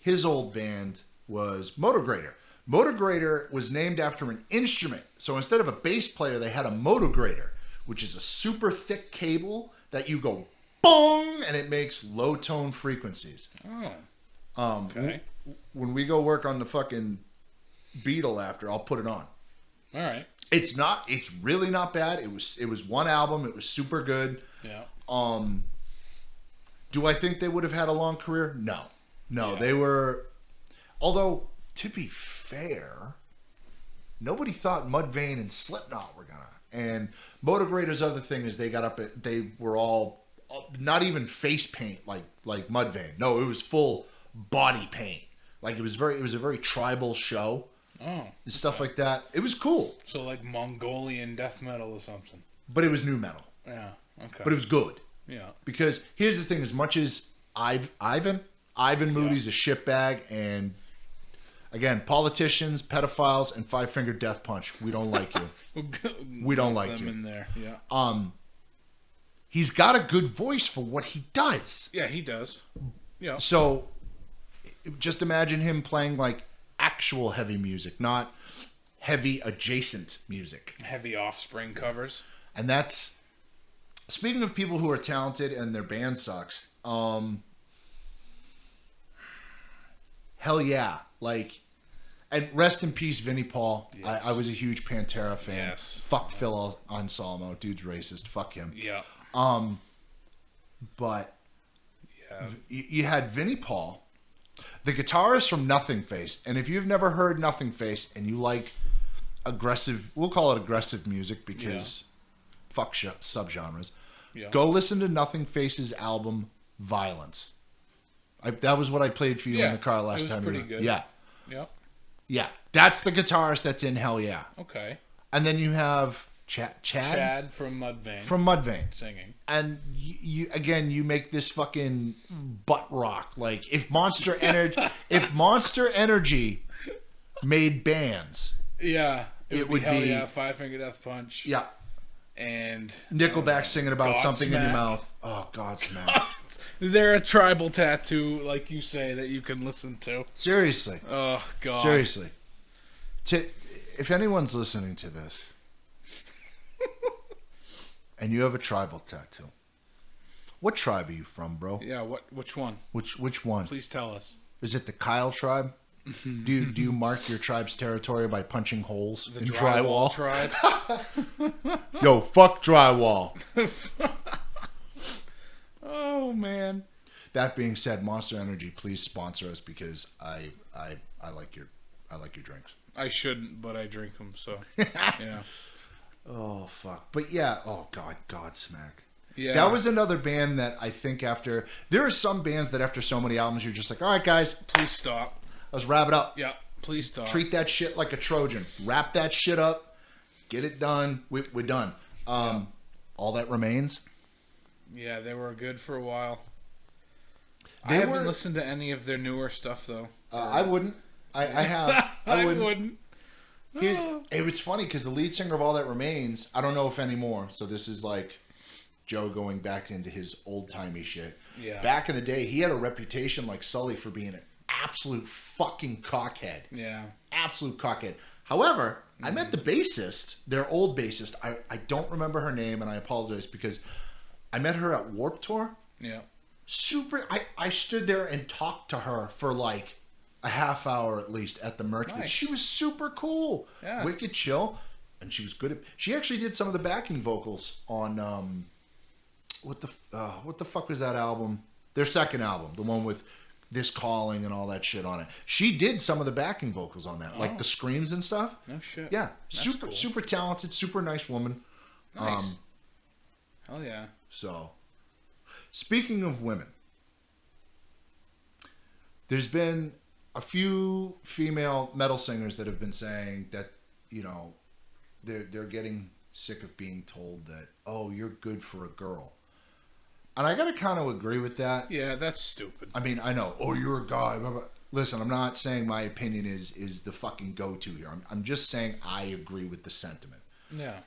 His old band was Motograder. Motograder was named after an instrument. So instead of a bass player, they had a motograder, which is a super thick cable that you go bong and it makes low tone frequencies. Oh. Okay. When we go work on the fucking Beetle after, I'll put it on. All right. It's really not bad. It was one album. It was super good. Yeah. Do I think they would have had a long career? No. Yeah. They were, although to be fair, nobody thought Mudvayne and Slipknot were gonna. And Motograder's other thing is they were all not even face paint like Mudvayne. No, it was full body paint. Like it was a very tribal show. Oh. And stuff like that. It was cool. So like Mongolian death metal or something. But it was new metal. Yeah. Okay. But it was good. Yeah. Because here's the thing: as much as Ivan Moody's a shitbag, and again, politicians, pedophiles, and Five Finger Death Punch, we don't like you. We don't like them you. In there. Yeah. He's got a good voice for what he does. Yeah, he does. Yeah. So, just imagine him playing like actual heavy music, not heavy adjacent music. Heavy Offspring covers. And that's, speaking of people who are talented and their band sucks, hell yeah. Like, and rest in peace, Vinnie Paul. Yes. I was a huge Pantera fan. Yes. Fuck Phil Anselmo. Dude's racist. Fuck him. Yeah. But you had Vinnie Paul, the guitarist from Nothing Face. And if you've never heard Nothing Face and you like aggressive, we'll call it aggressive music because fuck subgenres. Yeah. Go listen to Nothing Face's album Violence. That was what I played for you in the car last time. Pretty good. Yeah. Yeah. Yeah. That's the guitarist that's in Hell Yeah. Okay. And then you have Chad from Mudvayne. From Mudvayne. Singing. And you make this fucking butt rock. Like if Monster Energy made bands. Yeah. It would be yeah, Five Finger Death Punch. Yeah. And Nickelback singing about Godsmack. Something in your mouth. Oh, Godsmack. They're a tribal tattoo, like you say, that you can listen to. Seriously. Oh, God. Seriously. If anyone's listening to this and you have a tribal tattoo, what tribe are you from, bro? Yeah, which one? Which one? Please tell us. Is it the Kyle tribe? Do you mark your tribe's territory by punching holes in drywall? Tribe? Yo, fuck drywall. Oh man. That being said, Monster Energy, please sponsor us because I like your drinks. I shouldn't, but I drink them, so yeah. Oh fuck. But yeah, oh god, Godsmack. Yeah. That was another band that I think after, there are some bands that after so many albums you're just like, all right guys, please stop. Let's wrap it up. Yeah, please stop. Treat that shit like a Trojan. Wrap that shit up. Get it done. We're done. All That Remains. Yeah, they were good for a while. I haven't listened to any of their newer stuff though. I wouldn't. I have. I wouldn't. wouldn't. It was funny because the lead singer of All That Remains, I don't know if anymore. So this is like Joe going back into his old timey shit. Yeah. Back in the day, he had a reputation like Sully for being an absolute fucking cockhead. Yeah. Absolute cockhead. However, I met the bassist, their old bassist. I don't remember her name, and I apologize because I met her at Warped Tour. Yeah. Super. I stood there and talked to her for like a half hour at least at the merch booth. Nice. She was super cool. Yeah. Wicked chill. And she was good at... She actually did some of the backing vocals on... what the fuck was that album? Their second album. The one with This Calling and all that shit on it. She did some of the backing vocals on that. Like the screams and stuff. No shit. Yeah. That's cool. Super talented. Super nice woman. Nice. Hell yeah. So... Speaking of women, there's been a few female metal singers that have been saying that, you know, they're getting sick of being told that, oh, you're good for a girl. And I got to kind of agree with that. Yeah, that's stupid. I mean, I know, oh, you're a guy. Blah, blah. Listen, I'm not saying my opinion is the fucking go-to here. I'm just saying I agree with the sentiment. Yeah.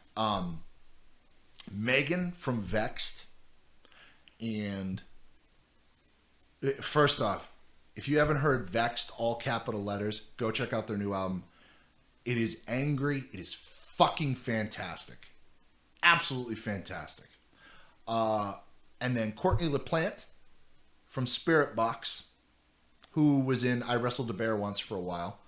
Megan from Vexed. And first off, if you haven't heard Vexed, all capital letters, go check out their new album. It is angry. It is fucking fantastic. Absolutely fantastic. And then Courtney LaPlante from Spirit Box, who was in I Wrestled a Bear Once for a while.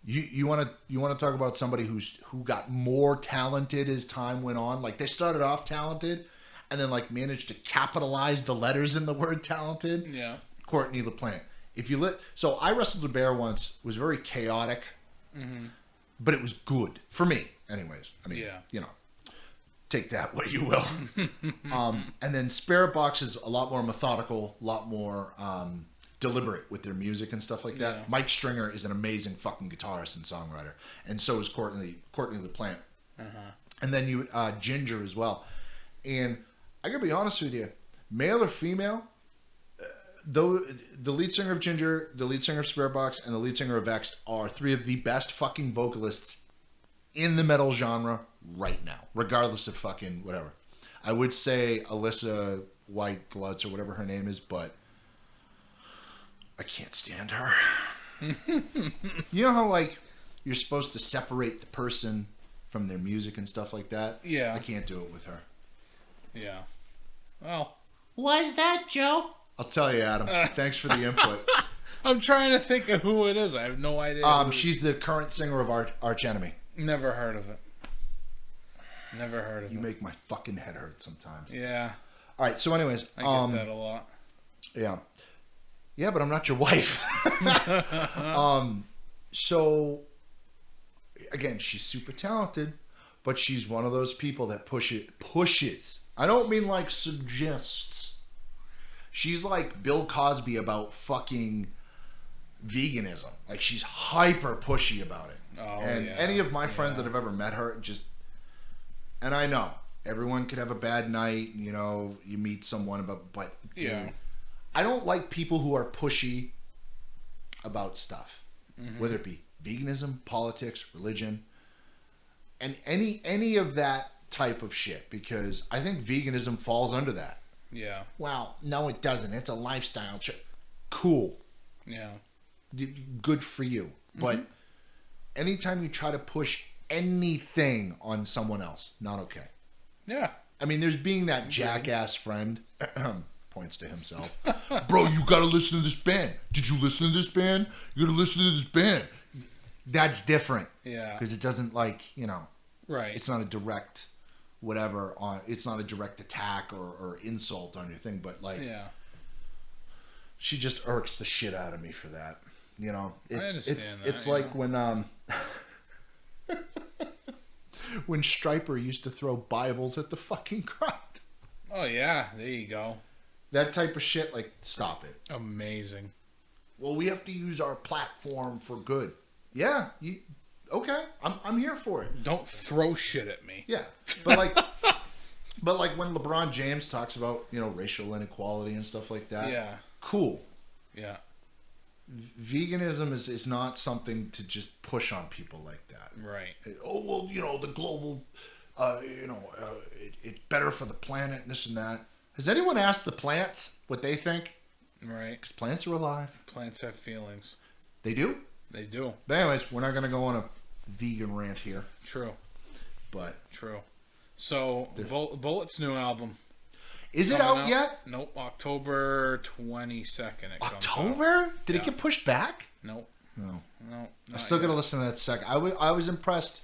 You want to talk about somebody who got more talented as time went on? Like they started off talented, and then like managed to capitalize the letters in the word talented. Yeah. Courtney LaPlante. So I Wrestled a Bear Once was very chaotic, but it was good for me, anyways. I mean, you know, take that what you will. And then Spirit Box is a lot more methodical, a lot more deliberate with their music and stuff like that. Yeah. Mike Stringer is an amazing fucking guitarist and songwriter, and so is Courtney LaPlante. And then you Ginger as well. And I gotta be honest with you, male or female, though the lead singer of Ginger, the lead singer of Spirit Box, and the lead singer of Vexed are three of the best fucking vocalists in the metal genre right now, regardless of fucking whatever. I would say Alyssa White Glutz or whatever her name is, but I can't stand her. You know how like you're supposed to separate the person from their music and stuff like that? Yeah. I can't do it with her. Yeah. Well. Was that Joe? I'll tell you, Adam. Thanks for the input. I'm trying to think of who it is. I have no idea. She's the current singer of Arch Enemy. Never heard of it. Never heard of it. You make my fucking head hurt sometimes. Yeah. All right. So, anyways, I get that a lot. Yeah. Yeah, but I'm not your wife. So, again, she's super talented, but she's one of those people that pushes. I don't mean like suggests. She's like Bill Cosby about fucking veganism. Like she's hyper pushy about it. Oh, and yeah. any of my friends that have ever met her just, and I know everyone could have a bad night, you know, you meet someone but dude, Yeah. I don't like people who are pushy about stuff, whether it be veganism, politics, religion, and any of that type of shit, because I think veganism falls under that. Yeah. Well, no, it doesn't. It's a lifestyle. Cool. Yeah. Good for you. But anytime you try to push anything on someone else, not okay. Yeah. I mean, there's being that jackass friend, points to himself. Bro, you gotta listen to this band. Did you listen to this band? You gotta listen to this band. That's different. Yeah. Because it doesn't like, you know, Right. it's not a direct whatever on, it's not a direct attack or insult on your thing, but like, Yeah. she just irks the shit out of me for that. You know, it's understand it's that, like when when Stryper used to throw Bibles at the fucking crowd. Oh yeah. There you go. That type of shit, like, stop it. Amazing. Well, we have to use our platform for good. Yeah, okay, I'm here for it. Don't throw shit at me. Yeah, but like, when LeBron James talks about, you know, racial inequality and stuff like that. Yeah. Cool. Yeah. veganism is not something to just push on people like that. Right. Oh, well, the global, it's better for the planet and this and that. Has anyone asked the plants what they think? Right. Because plants are alive. Plants have feelings. They do? They do. But anyways, we're not going to go on a vegan rant here. True. But True. So, Bullet's new album. Is it out yet? Nope. October 22nd. October? Did it get pushed back? Nope. No. No. I still got to listen to that second. I was impressed.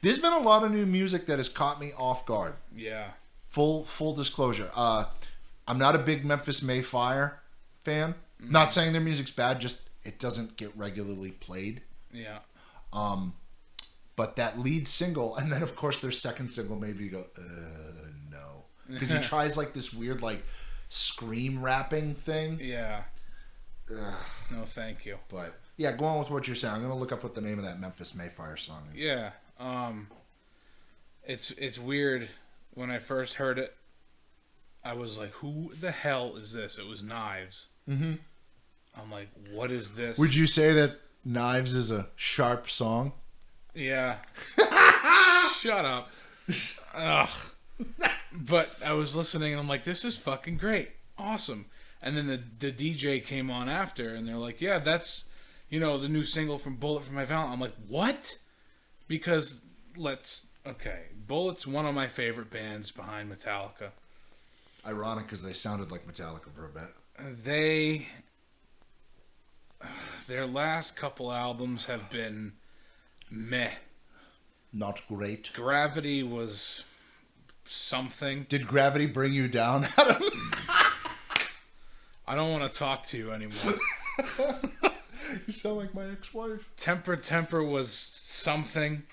There's been a lot of new music that has caught me off guard. Yeah. Full disclosure. I'm not a big Memphis Mayfire fan. Mm-hmm. Not saying their music's bad, just it doesn't get regularly played. Yeah. But that lead single, and then of course their second single made me go, no. Because he tries like this weird like scream rapping thing. Yeah. Ugh. No, thank you. But yeah, go on with what you're saying. I'm gonna look up what the name of that Memphis Mayfire song is. Yeah. It's weird. When I first heard it, I was like, who the hell is this? It was Knives. Mm-hmm. I'm like, what is this? Would you say that Knives is a sharp song? Yeah. Shut up. Ugh. But I was listening and I'm like, this is fucking great. Awesome. And then the DJ came on after and they're like, yeah, that's, the new single from Bullet for My Valentine. I'm like, what? Because Bullet's one of my favorite bands behind Metallica. Ironic because they sounded like Metallica for a bit. Their last couple albums have been meh. Not great. Gravity was something. Did Gravity bring you down? I don't want to talk to you anymore. You sound like my ex-wife. Temper was something.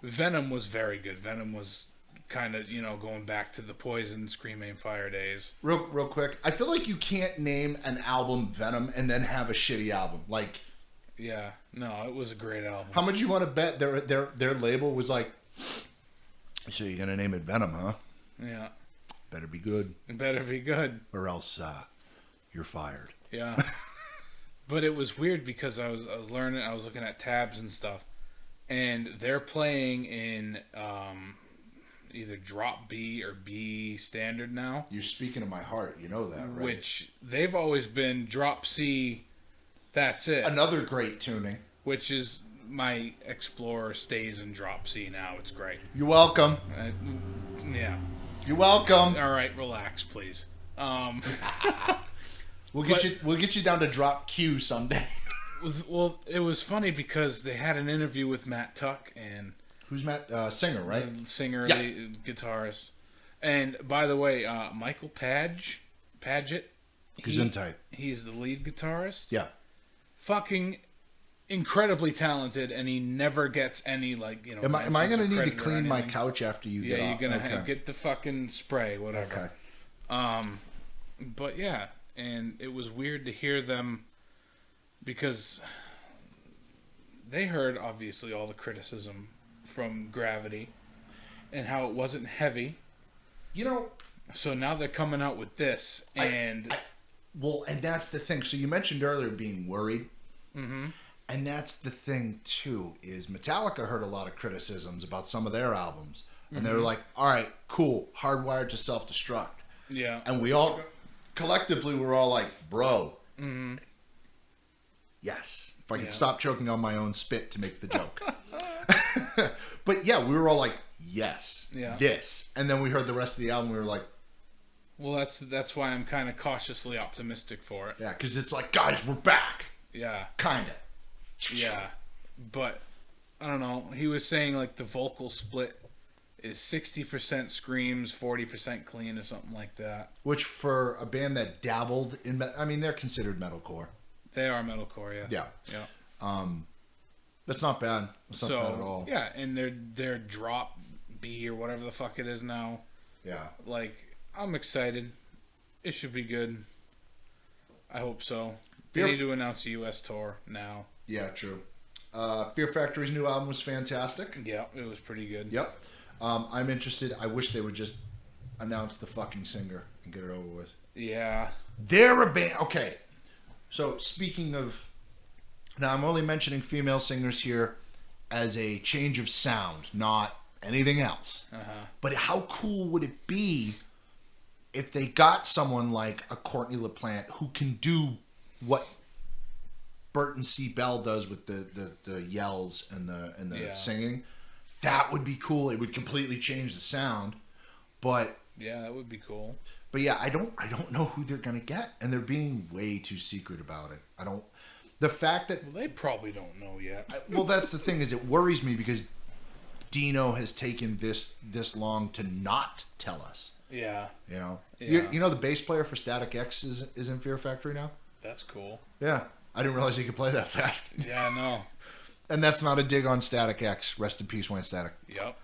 Venom was very good. Venom was kind of, going back to the Poison, Scream, Aim, Fire days. Real quick. I feel like you can't name an album Venom and then have a shitty album. Like, yeah, no, it was a great album. How much you want to bet their label was like, so you're gonna name it Venom, huh? Yeah. Better be good. It better be good. Or else you're fired. Yeah. But it was weird because I was learning, I was looking at tabs and stuff, and they're playing in either drop B or B standard now. You're speaking to my heart, you know that, right? Which they've always been drop C, that's it. Another great tuning. Which is my Explorer stays in drop C now. It's great. You're welcome. Yeah. You're welcome. All right, relax, please. We'll get you down to drop Q someday. Well, it was funny because they had an interview with Matt Tuck and who's Matt? Singer, right? The singer, yeah. The guitarist. And by the way, Michael Padgett. He's in tight. He's the lead guitarist. Yeah. Fucking incredibly talented, and he never gets any Am I going to need to clean my couch after you get off? Yeah, you're gonna get the fucking spray, whatever. Okay. But yeah, and it was weird to hear them because they heard obviously all the criticism from Gravity and how it wasn't heavy. So now they're coming out with this, and and that's the thing. So you mentioned earlier being worried. Mm-hmm. And that's the thing, too, is Metallica heard a lot of criticisms about some of their albums. And they were like, all right, cool, Hardwired to Self-Destruct. Yeah. And we all, collectively, were all like, bro. Mm-hmm. Yes. If I could stop choking on my own spit to make the joke. But yeah, we were all like, yes, this. And then we heard the rest of the album, we were like, well, that's why I'm kind of cautiously optimistic for it. Yeah, because it's like, guys, we're back. Yeah. Kind of. Yeah, but I don't know. He was saying like the vocal split is 60% screams, 40% clean, or something like that. Which for a band that dabbled in, they're considered metalcore. They are metalcore, yes. Yeah. That's not bad. That's not bad at all. Yeah, and their drop B or whatever the fuck it is now. Yeah. Like, I'm excited. It should be good. I hope so. They need to announce a U.S. tour now. Yeah, true. Fear Factory's new album was fantastic. Yeah, it was pretty good. Yep. I'm interested. I wish they would just announce the fucking singer and get it over with. Yeah. They're a band. Okay. So, speaking of Now, I'm only mentioning female singers here as a change of sound, not anything else. But how cool would it be if they got someone like a Courtney LaPlante who can do what Burton C. Bell does with the yells and the singing? That would be cool. It would completely change the sound. But yeah, that would be cool. But yeah, I don't know who they're gonna get, and they're being way too secret about it. I don't. The fact that Well, they probably don't know yet. well, that's the thing, is it worries me because Dino has taken this long to not tell us. Yeah. You know, Yeah. you know the bass player for Static X is in Fear Factory now. That's cool. Yeah, I didn't realize he could play that fast. Yeah, I know. And that's not a dig on Static X. Rest in peace, Wayne Static. Yep.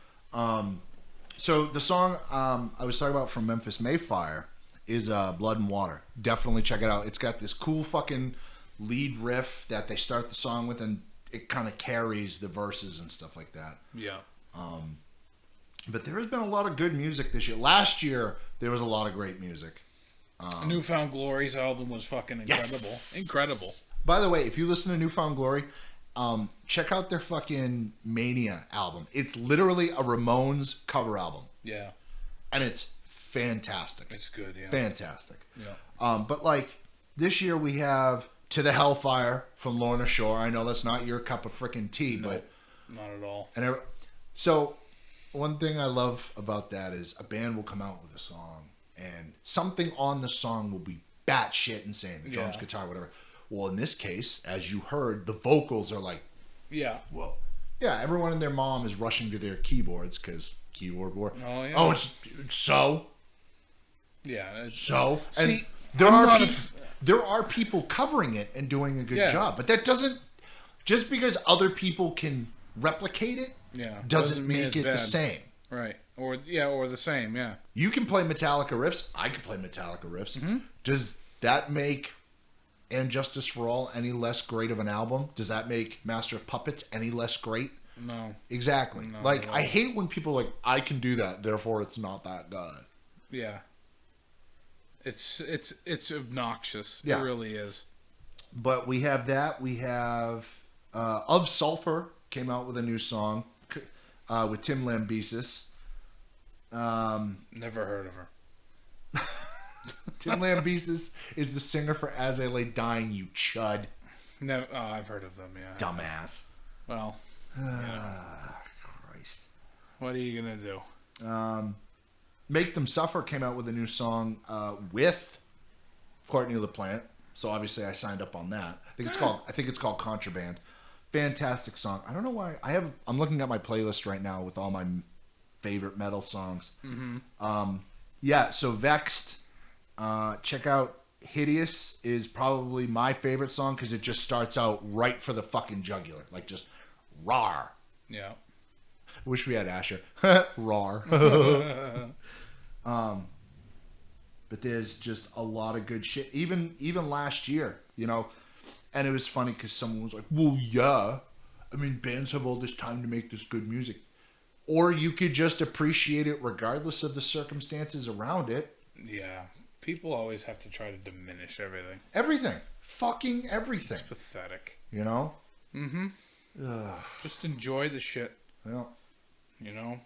So the song I was talking about from Memphis Mayfire is Blood and Water. Definitely check it out. It's got this cool fucking lead riff that they start the song with, and it kind of carries the verses and stuff like that. Yeah. But there has been a lot of good music this year. Last year, there was a lot of great music. Newfound Glory's album was fucking incredible. Yes! Incredible. By the way, if you listen to Newfound Glory, check out their fucking Mania album. It's literally a Ramones cover album. Yeah. And it's fantastic. It's good, yeah. Fantastic. Yeah. But like this year we have To the Hellfire from Lorna Shore. I know that's not your cup of freaking tea, No, but not at all. so one thing I love about that is a band will come out with a song and something on the song will be batshit insane. The drums, guitar, whatever. Well, in this case, as you heard, the vocals are like, Yeah. whoa. Yeah, everyone and their mom is rushing to their keyboards because keyboard war. Oh, yeah. Oh, it's so. Yeah. So. See, And there I'm are not a there are people covering it and doing a good Yeah. job, but that doesn't, just because other people can replicate it, Yeah. doesn't mean make it's it the bad. same. Right. Or the same, yeah. You can play Metallica riffs. I can play Metallica riffs. Mm-hmm. Does that make And Justice for All any less great of an album? Does that make Master of Puppets any less great? No. Exactly. No, like, no. I hate when people are like, I can do that, therefore it's not that good. Yeah. It's obnoxious. Yeah. It really is. But we have that. We have Of Sulfur came out with a new song with Tim Lambesis. Never heard of her. Tim Lambesis is the singer for As I Lay Dying, you chud. Never. Oh, I've heard of them. Yeah. Dumbass. Well, Christ. what are you gonna do? Make Them Suffer came out with a new song with Courtney LaPlante. So obviously I signed up on that. I think it's called Contraband. Fantastic song. I don't know why. I'm looking at my playlist right now with all my favorite metal songs. Mm-hmm. Yeah, so Vexed. Check out Hideous is probably my favorite song because it just starts out right for the fucking jugular. Like just rawr. Yeah. Wish we had Asher. Rawr. But there's just a lot of good shit. Even last year, you know. And it was funny because someone was like, well, yeah. I mean, bands have all this time to make this good music. Or you could just appreciate it regardless of the circumstances around it. Yeah. People always have to try to diminish everything. Everything. Fucking everything. It's pathetic. You know? Mm-hmm. Just enjoy the shit. Yeah. You know?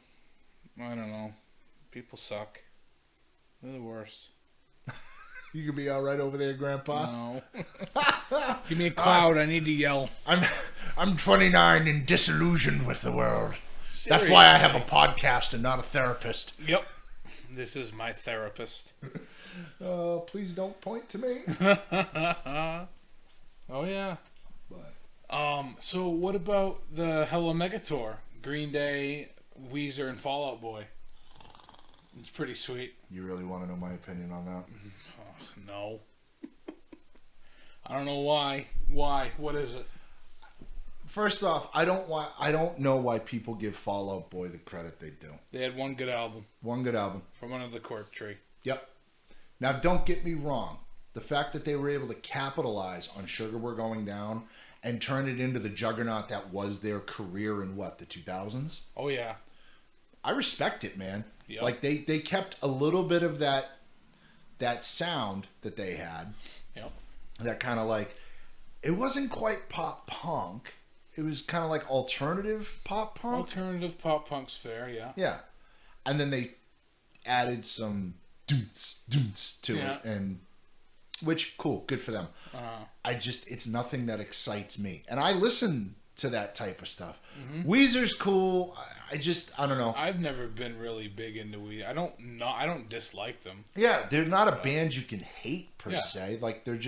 I don't know. People suck. They're the worst. You could be all right over there, Grandpa. No. Give me a cloud. I need to yell. I'm 29 and disillusioned with the world. That's why I have a podcast and not a therapist. Yep. This is my therapist. Please don't point to me. Oh, yeah. But So what about the Hella Mega Tour? Green Day, Weezer, and Fall Out Boy. It's pretty sweet. you really want to know my opinion on that? Oh, no. I don't know why. Why? What is it? First off, I don't know why people give Fall Out Boy the credit they do. They had one good album One good album. from Under the Cork Tree. Yep. Now, don't get me wrong. The fact that they were able to capitalize on Sugar We're Going Down and turn it into the juggernaut that was their career in the 2000s? Oh, yeah. I respect it, man. Yep. Like they kept a little bit of that sound that they had. Yep. That kind of like It wasn't quite pop punk. It was kind of like alternative pop punk. Alternative pop punk's fair, yeah. Yeah. And then they added some doons to Yeah. it, and which cool, good for them. Uh-huh. It's nothing that excites me, and I listen to that type of stuff. Weezer's cool. I don't know. I've never been really big into Weezer. I don't dislike them. Yeah, they're not a band you can hate per Yeah. se. Like they're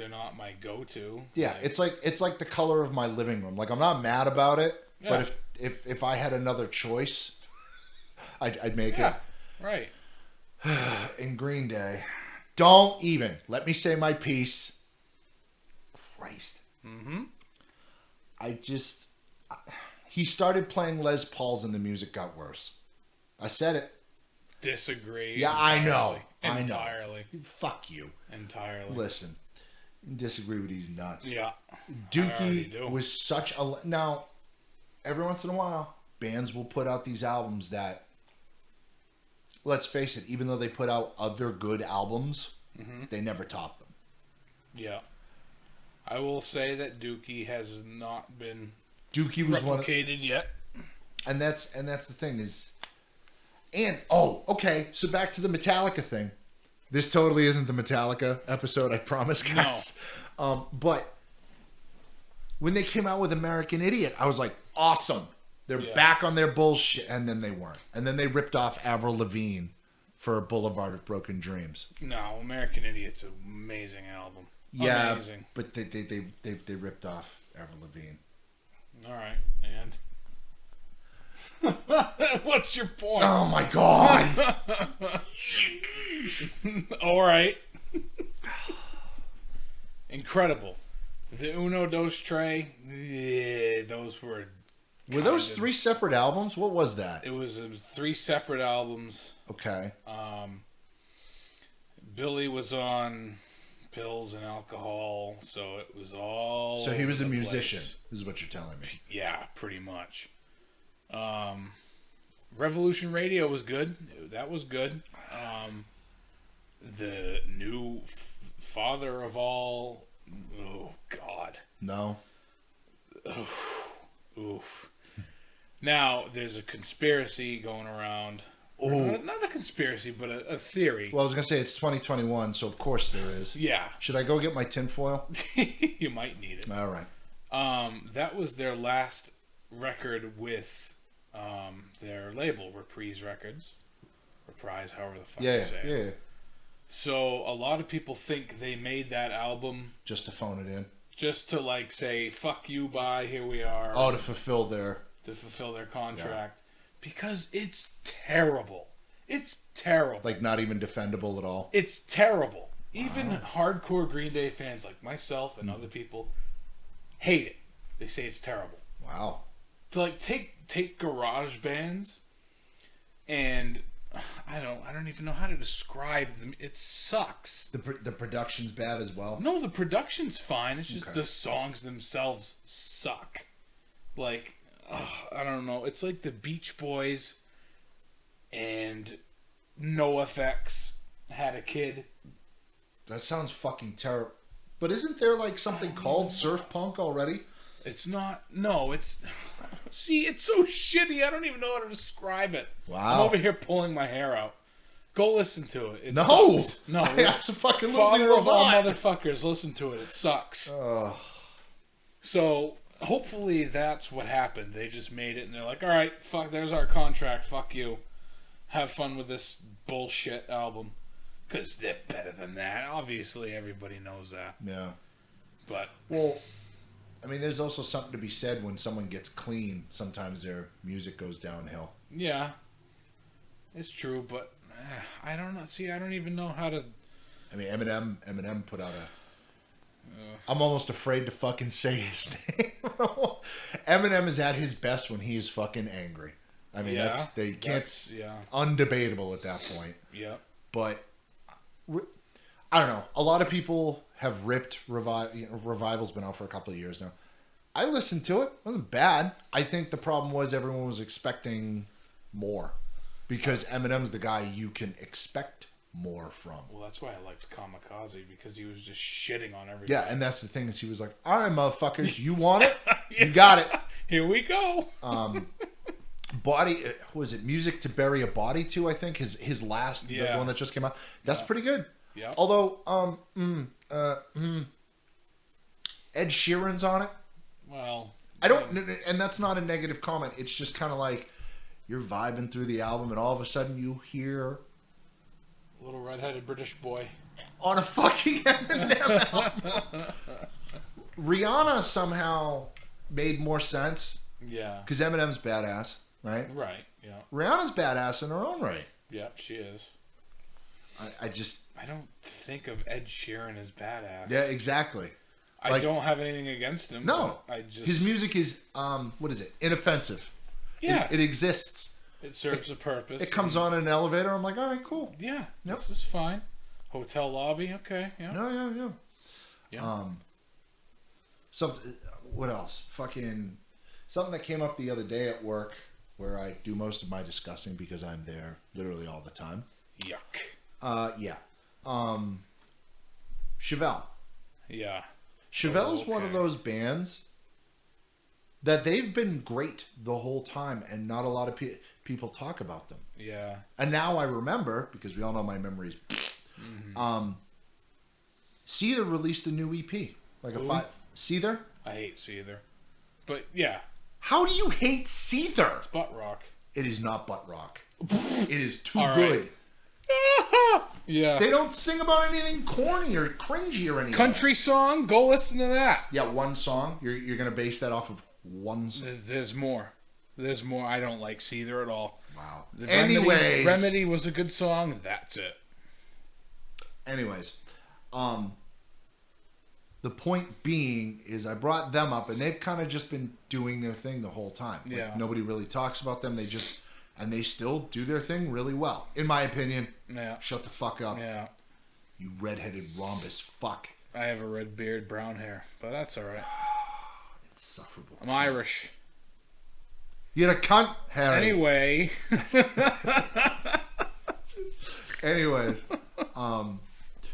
not my go-to. yeah. It's like the color of my living room. Like I'm not mad about it, Yeah. but if I had another choice, I'd make Yeah, right. it. In Green Day, don't even let me say my piece. Christ. Mm-hmm. He started playing Les Pauls and the music got worse. I said it. Disagree. Yeah, I know. Entirely. Fuck you. Entirely. Listen, disagree with these nuts. Yeah. I already do. Dookie was such a... Now, every once in a while, bands will put out these albums that, let's face it, even though they put out other good albums, they never top them. Yeah. I will say that Dookie has not been Dookie was one of... replicated yet. And that's the thing is... And, oh, okay, so back to the Metallica thing. This totally isn't the Metallica episode, I promise, guys. No. But when they came out with American Idiot, I was like, awesome. They're back on their bullshit. And then they weren't. And then they ripped off Avril Lavigne for Boulevard of Broken Dreams. No, American Idiot's an amazing album. Yeah, amazing. But they ripped off Avril Lavigne. All right, and what's your point? Oh my god! All right. Incredible. The Uno Dos Tres, those were those 3 separate albums? What was that? It was 3 separate albums. Okay. Billy was on pills and alcohol, so it was all. So he was a over the musician, place. is what you're telling me. Yeah, pretty much. Revolution Radio was good. That was good. The new father of all. Oh God. No. Oof. Now there's a conspiracy going around. Oh. Not a conspiracy, but a theory. Well, I was going to say it's 2021, so of course there is. Yeah. Should I go get my tinfoil? You might need it. All right. That was their last record with their label, Reprise Records. Reprise, however the fuck you say it. Yeah. So a lot of people think they made that album Just to phone it in. just to like say, fuck you, bye, here we are. Oh, to fulfill their contract. Because it's terrible. It's terrible. Like not even defendable at all. It's terrible. Even hardcore Green Day fans like myself and other people hate it. They say it's terrible. Wow. To like take garage bands and I don't even know how to describe them. It sucks. The production's bad as well. No, the production's fine. It's just Okay. the songs themselves suck. Like, I don't know. It's like the Beach Boys and NoFX had a kid. That sounds fucking terrible. But isn't there like something called surf punk already? It's not. No, it's. See, it's so shitty. I don't even know how to describe it. Wow. I'm over here pulling my hair out. Go listen to it. It No! sucks. No. I absolutely Father will of all not. motherfuckers, listen to it. It sucks. So hopefully that's what happened. They just made it and they're like, all right, fuck. There's our contract. Fuck you. Have fun with this bullshit album. Because they're better than that. Obviously, everybody knows that. Yeah. But Well, I mean, there's also something to be said when someone gets clean. Sometimes their music goes downhill. yeah, it's true. But I don't know. See, I don't even know how to. I mean, Eminem put out a... I'm almost afraid to fucking say his name. Eminem is at his best when he is fucking angry. I mean, that's undebatable at that point. Yeah. But I don't know. A lot of people have ripped Revival's been out for a couple of years now. I listened to it. It wasn't bad. I think the problem was everyone was expecting more. Because Eminem's the guy you can expect more from. Well, that's why I liked Kamikaze, because he was just shitting on everything. Yeah, and that's the thing is he was like, all right, motherfuckers, you want it? You got it. Here we go. Body, was it Music to Bury a Body to, I think, his last, the one that just came out. That's pretty good. Yeah. Although, Ed Sheeran's on it. Well, I don't, and that's not a negative comment. It's just kind of like you're vibing through the album, and all of a sudden you hear little redheaded British boy on a fucking Eminem album. Rihanna somehow made more sense. Yeah. Because Eminem's badass, right? Right. Yeah. Rihanna's badass in her own right. Yep, she is. I just... I don't think of Ed Sheeran as badass. Yeah, exactly. I don't have anything against him. No. I just... His music is, what is it? Inoffensive. Yeah. It exists. It serves a purpose. It comes on in an elevator. I'm like, all right, cool. Yeah. Yep. This is fine. Hotel lobby. Okay. Yeah. No, Yeah. What else? Fucking... Something that came up the other day at work where I do most of my discussing because I'm there literally all the time. Yuck. Yeah. Chevelle. Yeah. Chevelle's one of those bands that they've been great the whole time and not a lot of people talk about them. Yeah. And now I remember, because we all know my memories, Seether released a new EP. Seether? I hate Seether. But yeah. How do you hate Seether? It's butt rock. It is not butt rock. It is too All good. Right. Yeah. They don't sing about anything corny or cringy or anything. Country song? Go listen to that. Yeah, one song. You're going to base that off of one song. There's more. There's more. I don't like Seether at all. Wow. Anyways. Remedy was a good song. That's it. Anyways. The point being is I brought them up, and they've kind of just been doing their thing the whole time. Like, yeah. Nobody really talks about them. And they still do their thing really well. In my opinion. Yeah. Shut the fuck up. Yeah. You redheaded rhombus fuck. I have a red beard, brown hair, but that's all right. Insufferable. I'm Irish. You're a cunt, Harry. Anyway. Anyways.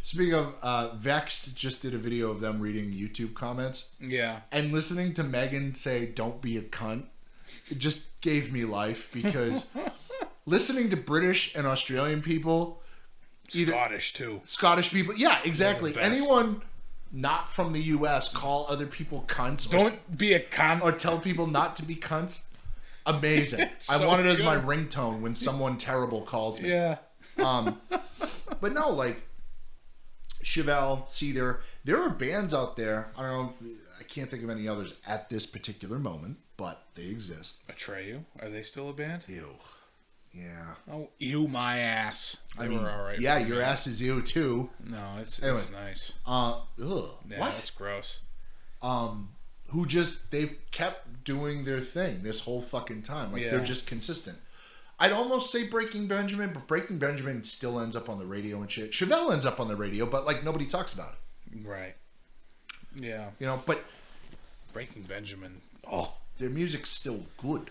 Speaking of, Vexed just did a video of them reading YouTube comments. Yeah. And listening to Megan say, "Don't be a cunt," it just gave me life because listening to British and Australian people, Scottish too. Scottish people, yeah, exactly. They're the best. Anyone not from the U.S. call other people cunts. Don't be a cunt. Or tell people not to be cunts. Amazing. I So want it as good. my ringtone when someone terrible calls me. Yeah. But no, like Chevelle, Seether, there are bands out there. I don't know. I can't think of any others at this particular moment, but they exist. Atreyu, are they still a band? Ew. Yeah. Oh, ew, my ass. They I mean, were all right. yeah, your ass is ew too. No, it's nice. Ugh. Yeah, What? that's gross. Who they've kept doing their thing this whole fucking time. Like, they're just consistent. I'd almost say Breaking Benjamin, but Breaking Benjamin still ends up on the radio and shit. Chevelle ends up on the radio, but like nobody talks about it. Right. Yeah. You know, but Breaking Benjamin. Oh. their music's still good.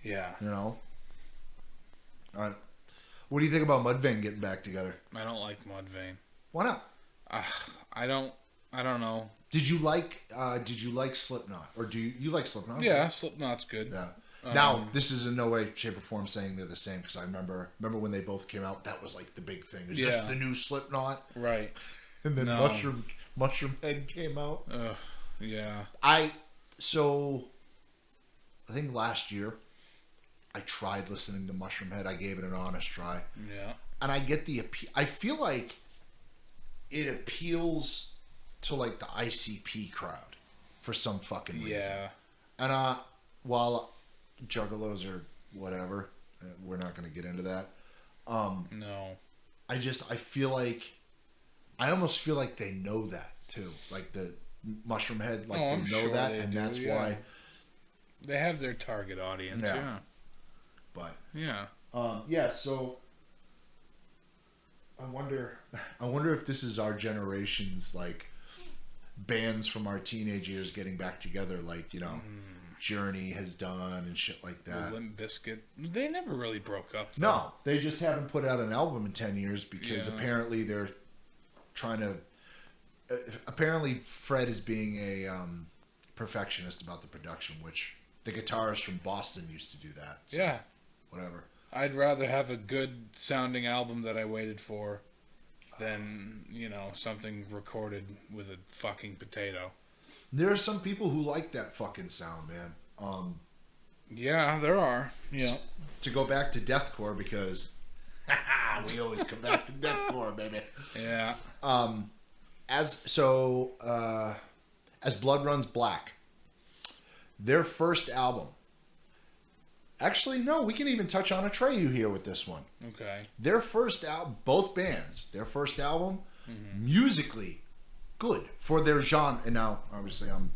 Yeah. You know? What do you think about Mudvayne getting back together? I don't like Mudvayne. Why not? I don't know. Did you like Slipknot? Or do you like Slipknot? Yeah, Slipknot's good. Yeah. Now, this is in no way, shape, or form saying they're the same, because I remember when they both came out, that was like the big thing. Is this the new Slipknot? Right. And then Mushroom Head came out. Yeah. I think last year, I tried listening to Mushroom Head. I gave it an honest try. Yeah. And I get the I feel like it appeals to like the ICP crowd for some fucking reason. Yeah. And while Juggalos or whatever, we're not going to get into that. No. I feel like I almost feel like they know that too. Like the Mushroom Head, like they know sure that, they and do, that's yeah. why. They have their target audience. Yeah. But yeah. So I wonder if this is our generation's like bands from our teenage years getting back together, like, you know, Journey has done and shit like that. Limp Bizkit. They never really broke up. Though. No, they just haven't put out an album in 10 years because Yeah. apparently they're trying to. Apparently, Fred is being a perfectionist about the production, which the guitarist from Boston used to do that. So Yeah. whatever. I'd rather have a good sounding album that I waited for than, something recorded with a fucking potato. There are some people who like that fucking sound, man. Yeah, there are. Yeah. To go back to deathcore because we always come back to deathcore, baby. Yeah. As Blood Runs Black, their first album. Actually, no, we can even touch on Atreyu here with this one. Okay. Their first album, both bands, their first album, musically good for their genre. And now, obviously, I'm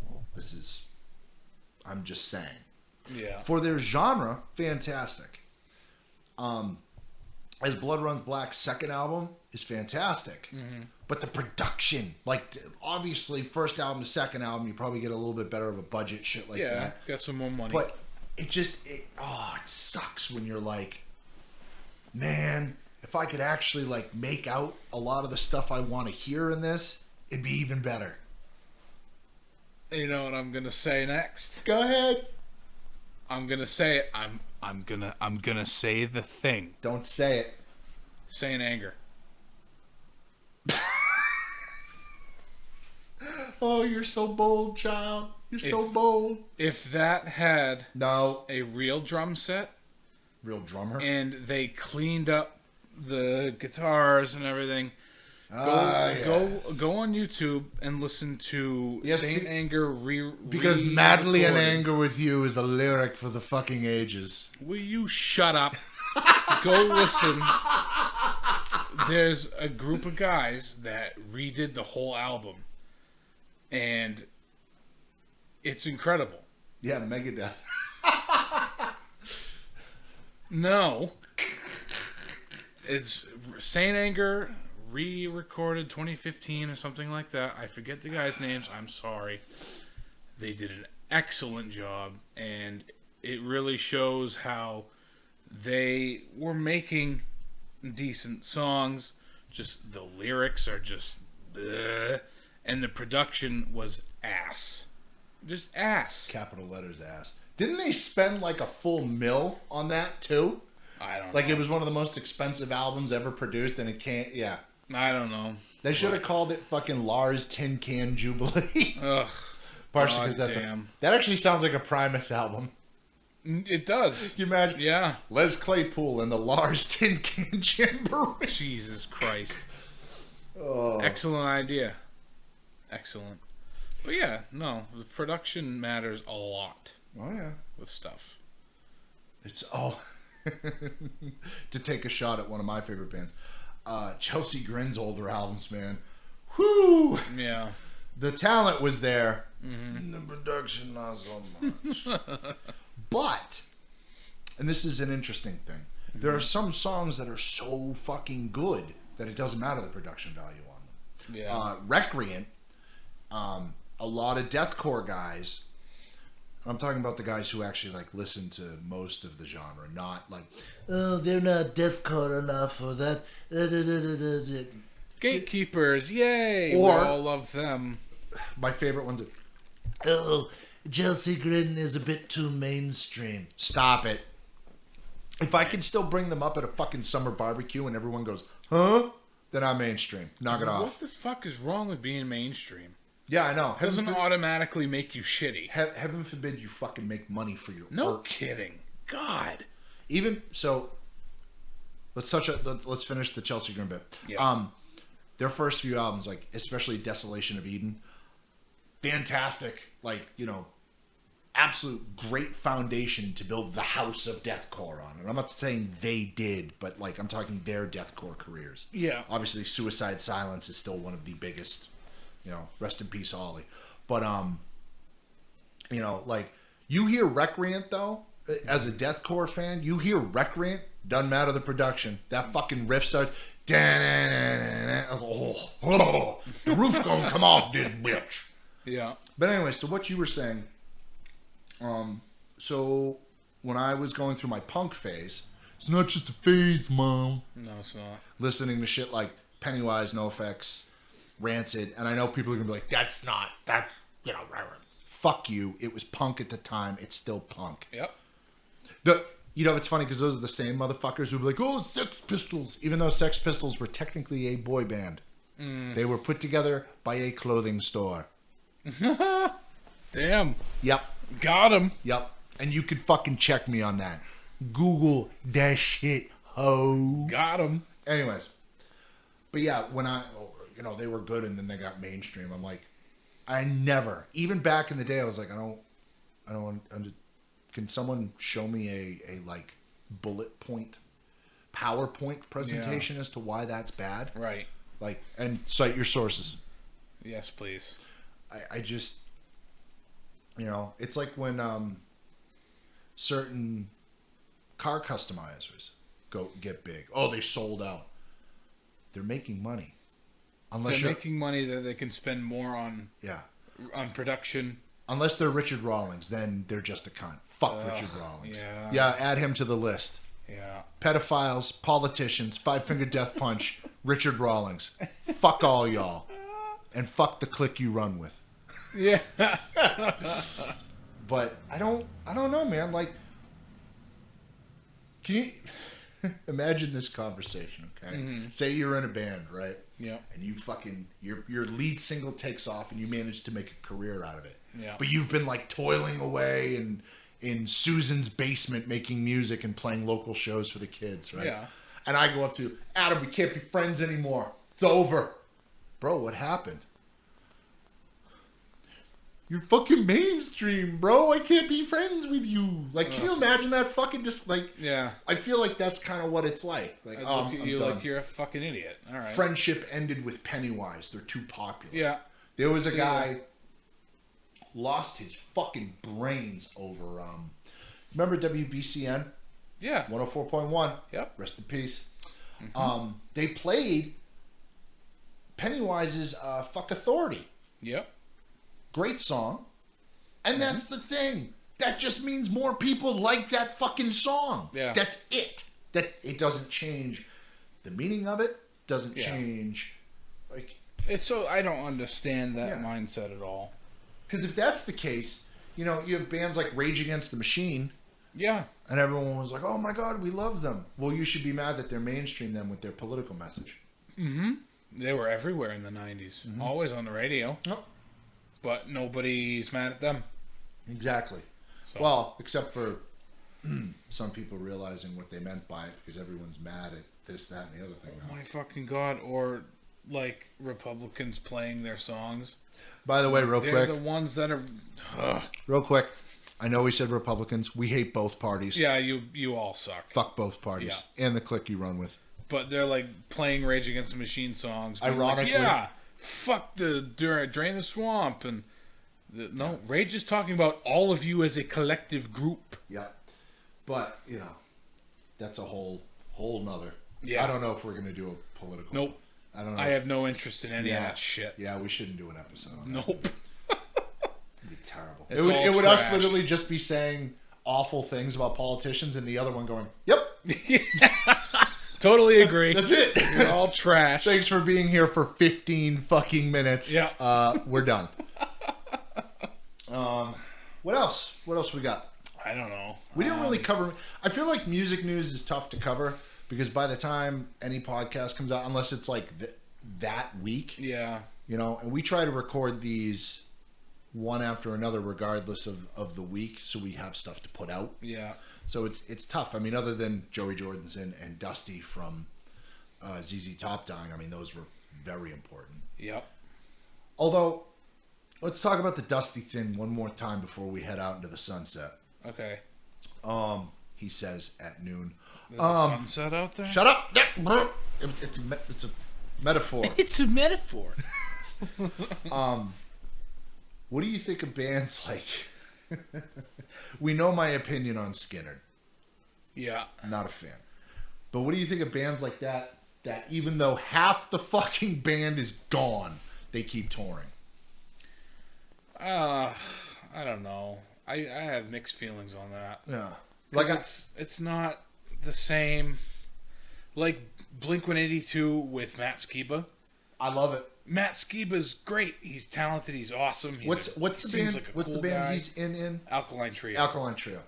just saying. Yeah. For their genre, fantastic. As Blood Runs Black's second album is fantastic. But the production, like, obviously, first album to second album, you probably get a little bit better of a budget, shit like that. Yeah, got some more money. But it sucks when you're like, man, if I could actually, like, make out a lot of the stuff I want to hear in this, it'd be even better. You know what I'm gonna say next? Go ahead. I'm gonna say it. I'm gonna say the thing. Don't say it. Saint Anger. Oh, you're so bold, child. You're so bold. If that had No. a real drum set Real drummer? and they cleaned up the guitars and everything, Yeah. go on YouTube and listen to Yes, Saint Anger Because Madly in re-recorded. Anger with You is a lyric for the fucking ages. Will you shut up? Go listen. There's a group of guys that redid the whole album, and it's incredible. Yeah, Megadeth. No, it's Saint Anger re-recorded 2015 or something like that. I forget the guys' names. I'm sorry. They did an excellent job, and it really shows how they were making decent songs. Just the lyrics are just bleh, and the production was ass. Just ass. Capital letters ass. Didn't they spend like a full $1 on that too? I don't Like know. it was one of the most expensive albums ever produced and it can't, yeah. I don't know. They should have called it fucking Lars Tin Can Jubilee. Ugh. Partially because God that's damn. that actually sounds like a Primus album. It does. Can you imagine? Yeah. Les Claypool and the Lars Tin Can Jamboree. Jesus Christ. Oh. Excellent idea. Excellent. But yeah, no, the production matters a lot Oh yeah. with stuff. It's to take a shot at one of my favorite bands. Chelsea Grin's older albums, man. Whoo! Yeah. The talent was there. The production not so much. But, and this is an interesting thing, there are some songs that are so fucking good that it doesn't matter the production value on them. Yeah. Recreant, a lot of deathcore guys. I'm talking about the guys who actually like listen to most of the genre, not like, oh, they're not deathcore enough or that. Gatekeepers, yay! Or- We all love them. My favorite ones are, oh, Chelsea Grin is a bit too mainstream. Stop it. If I can still bring them up at a fucking summer barbecue and everyone goes, huh? Then I'm mainstream. Knock it What off. the fuck is wrong with being mainstream? Yeah, I know. Doesn't automatically make you shitty. Heaven forbid you fucking make money for your No work. kidding. God. Even so, let's finish the Chelsea Grin bit. Yeah. Their first few albums, like especially Desolation of Eden, fantastic. Like, you know, absolute great foundation to build the house of deathcore on. And I'm not saying they did, but like I'm talking their deathcore careers. Yeah. Obviously, Suicide Silence is still one of the biggest. You know, rest in peace, Ollie. But you know, like you hear Recreant though, as a deathcore fan, you hear Recreant. Doesn't matter the production. That fucking riff starts. Oh, the roof gonna come off this bitch. Yeah. But anyway, so what you were saying So when I was going through my punk phase, it's not just a phase, Mom. No, it's not. Listening to shit like Pennywise, NoFX, Rancid, and I know people are gonna be like, that's, you know, fuck you. It was punk at the time. It's still punk. Yep. You know, it's funny because those are the same motherfuckers who be like, oh, Sex Pistols. Even though Sex Pistols were technically a boy band. They were put together by a clothing store. Damn. Yep. Got him. Yep. And you could fucking check me on that. Google that shit, ho. Got him. Anyways. But yeah, when they were good and then they got mainstream, I'm like, I never, even back in the day, I was like, I don't want, can someone show me a like bullet point, PowerPoint presentation as to why that's bad? Right. Like, and cite your sources. Yes, please. I just, it's like when certain car customizers get big. Oh, they sold out. They're making money. They're making money that they can spend more on production. Unless they're Richard Rawlings, then they're just a cunt. Fuck Richard Rawlings. Yeah. Yeah, add him to the list. Yeah. Pedophiles, politicians, Five-Finger Death Punch, Richard Rawlings. Fuck all y'all. And fuck the clique you run with. Yeah. But I don't know, man. Like, can you imagine this conversation, okay? Mm-hmm. Say you're in a band, right? Yeah. And you fucking your lead single takes off and you manage to make a career out of it. Yeah. But you've been like toiling away and in Susan's basement making music and playing local shows for the kids, right? Yeah. And I go up to Adam, we can't be friends anymore. It's over. Bro, what happened? You're fucking mainstream, bro. I can't be friends with you. Like, can you imagine that fucking just like... Yeah. I feel like that's kind of what it's like. Like, I oh, look at I'm you done. like you're a fucking idiot. All right. Friendship ended with Pennywise. They're too popular. Yeah. There was a guy lost his fucking brains over... remember WBCN? Yeah. 104.1. Yep. Rest in peace. Mm-hmm. They played Pennywise's Fuck Authority. Yep. Great song. And that's the thing. That just means more people like that fucking song. Yeah. That's it. That it doesn't change the meaning of it. Doesn't change. Like, It's so I don't understand that mindset at all. because if that's the case, you have bands like Rage Against the Machine. Yeah. And everyone was like, oh my God, we love them. Well, you should be mad that they're mainstream then with their political message. Mm-hmm. They were everywhere in the 90s. Mm-hmm. Always on the radio. Oh. But nobody's mad at them. Exactly. So. Well, except for some people realizing what they meant by it because everyone's mad at this, that, and the other thing. Oh my fucking God. Or, like, Republicans playing their songs. By the way, They're quick. the ones that are... Real quick. I know we said Republicans. We hate both parties. Yeah, you all suck. Fuck both parties. Yeah. And the clique you run with. But they're, like, playing Rage Against the Machine songs. being Ironically. Like, yeah, fuck Drain the Swamp. And Rage is talking about all of you as a collective group. Yeah. But, that's a whole nother. Yeah. I don't know if we're going to do a political. Nope. I don't know. I have no interest in any of that shit. Yeah, we shouldn't do an episode on that. Nope. It'd be terrible. It's It all would us trash. literally just be saying awful things about politicians and the other one going, yep. Totally agree. That's it. You're all trash. Thanks for being here for 15 fucking minutes. Yeah. We're done. What else? What else we got? I don't know. We didn't really cover... I feel like music news is tough to cover because by the time any podcast comes out, unless it's like that week, Yeah. and we try to record these one after another regardless of the week so we have stuff to put out. Yeah. So it's tough. I mean, other than Joey Jordison and Dusty from ZZ Top dying, I mean, those were very important. Yep. Although, let's talk about the Dusty thing one more time before we head out into the sunset. Okay. He says at noon. There's a sunset out there? Shut up! It's a metaphor. It's a metaphor. What do you think of bands like... We know my opinion on Skinner. Yeah. Not a fan. But what do you think of bands like that even though half the fucking band is gone, they keep touring? I don't know. I have mixed feelings on that. Yeah. Like it's not the same. Like Blink-182 with Matt Skiba. I love it. Matt Skiba's great. He's talented. He's awesome. What's the band? Like what's cool the band guy. he's in? Alkaline Trio. Alkaline Trio,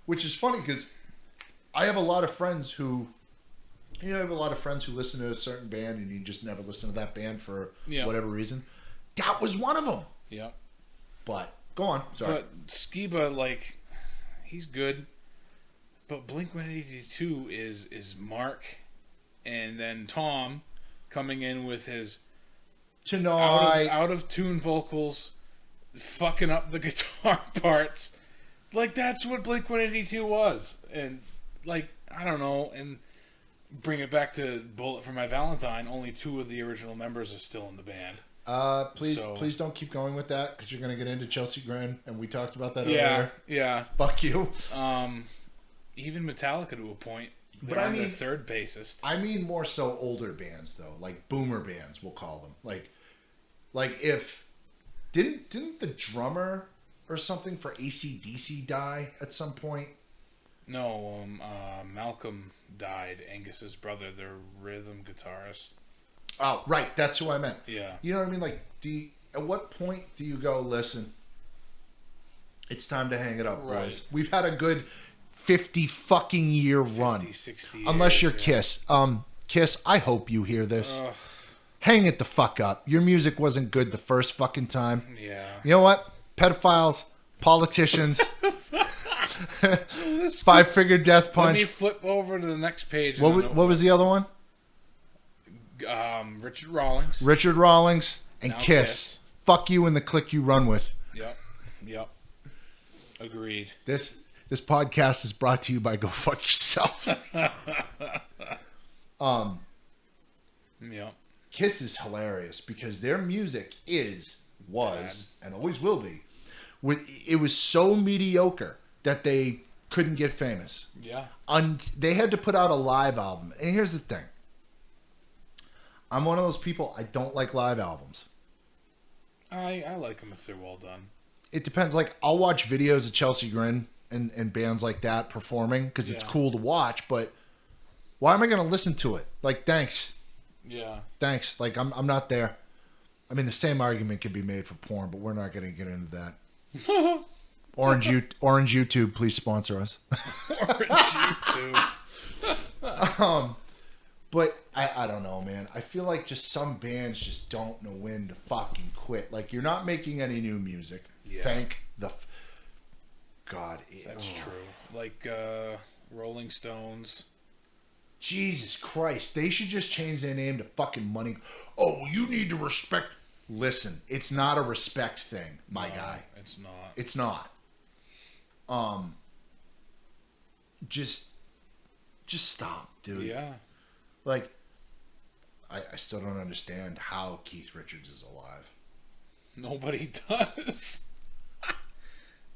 which is funny because I have a lot of friends who, I have a lot of friends who listen to a certain band and you just never listen to that band for whatever reason. That was one of them. Yeah. But go on. Sorry. But Skiba, like, he's good. But Blink-182 is Mark, and then Tom coming in with his Tonight. out of tune vocals, fucking up the guitar parts. Like, that's what Blink-182 was. And, like, I don't know. And bring it back to Bullet for My Valentine. Only 2 of the original members are still in the band. Please don't keep going with that because you're going to get into Chelsea Grin, and we talked about that earlier. Yeah. Fuck you. Even Metallica to a point. But I mean, their third bassist. I mean more so older bands though, like boomer bands, we'll call them. Like if didn't the drummer or something for AC/DC die at some point? No, Malcolm died. Angus's brother, their rhythm guitarist. Oh, right, that's who I meant. Yeah. You know what I mean? Like, at what point do you go, listen, it's time to hang it up, Right. boys. We've had a good 50 fucking year run. 60 Unless you're years, Kiss. Kiss, I hope you hear this. Ugh. Hang it the fuck up. Your music wasn't good the first fucking time. Yeah. You know what? Pedophiles, politicians, 5-figure death Let me punch. flip over to the next page. What was the other one? Richard Rawlings. Richard Rawlings and Now Kiss. Kiss. Fuck you and the clique you run with. Yep. Agreed. This podcast is brought to you by Go Fuck Yourself. Yep. Kiss is hilarious because their music was, and always will be. It was so mediocre that they couldn't get famous. Yeah. They had to put out a live album. And here's the thing. I'm one of those people, I don't like live albums. I like them if they're well done. It depends. Like, I'll watch videos of Chelsea Grin and bands like that performing because it's cool to watch, but why am I going to listen to it? Like, thanks. Yeah. Thanks. Like, I'm not there. I mean, the same argument can be made for porn, but we're not going to get into that. Orange YouTube, please sponsor us. Orange YouTube. But I don't know, man. I feel like just some bands just don't know when to fucking quit. Like, you're not making any new music. Yeah. Thank the God. That's true. Like Rolling Stones. Jesus Christ. They should just change their name to fucking Money. Oh, well, you need to respect. Listen, it's not a respect thing, my guy. It's not. It's not. Just stop, dude. Yeah. Like, I still don't understand how Keith Richards is alive. Nobody does.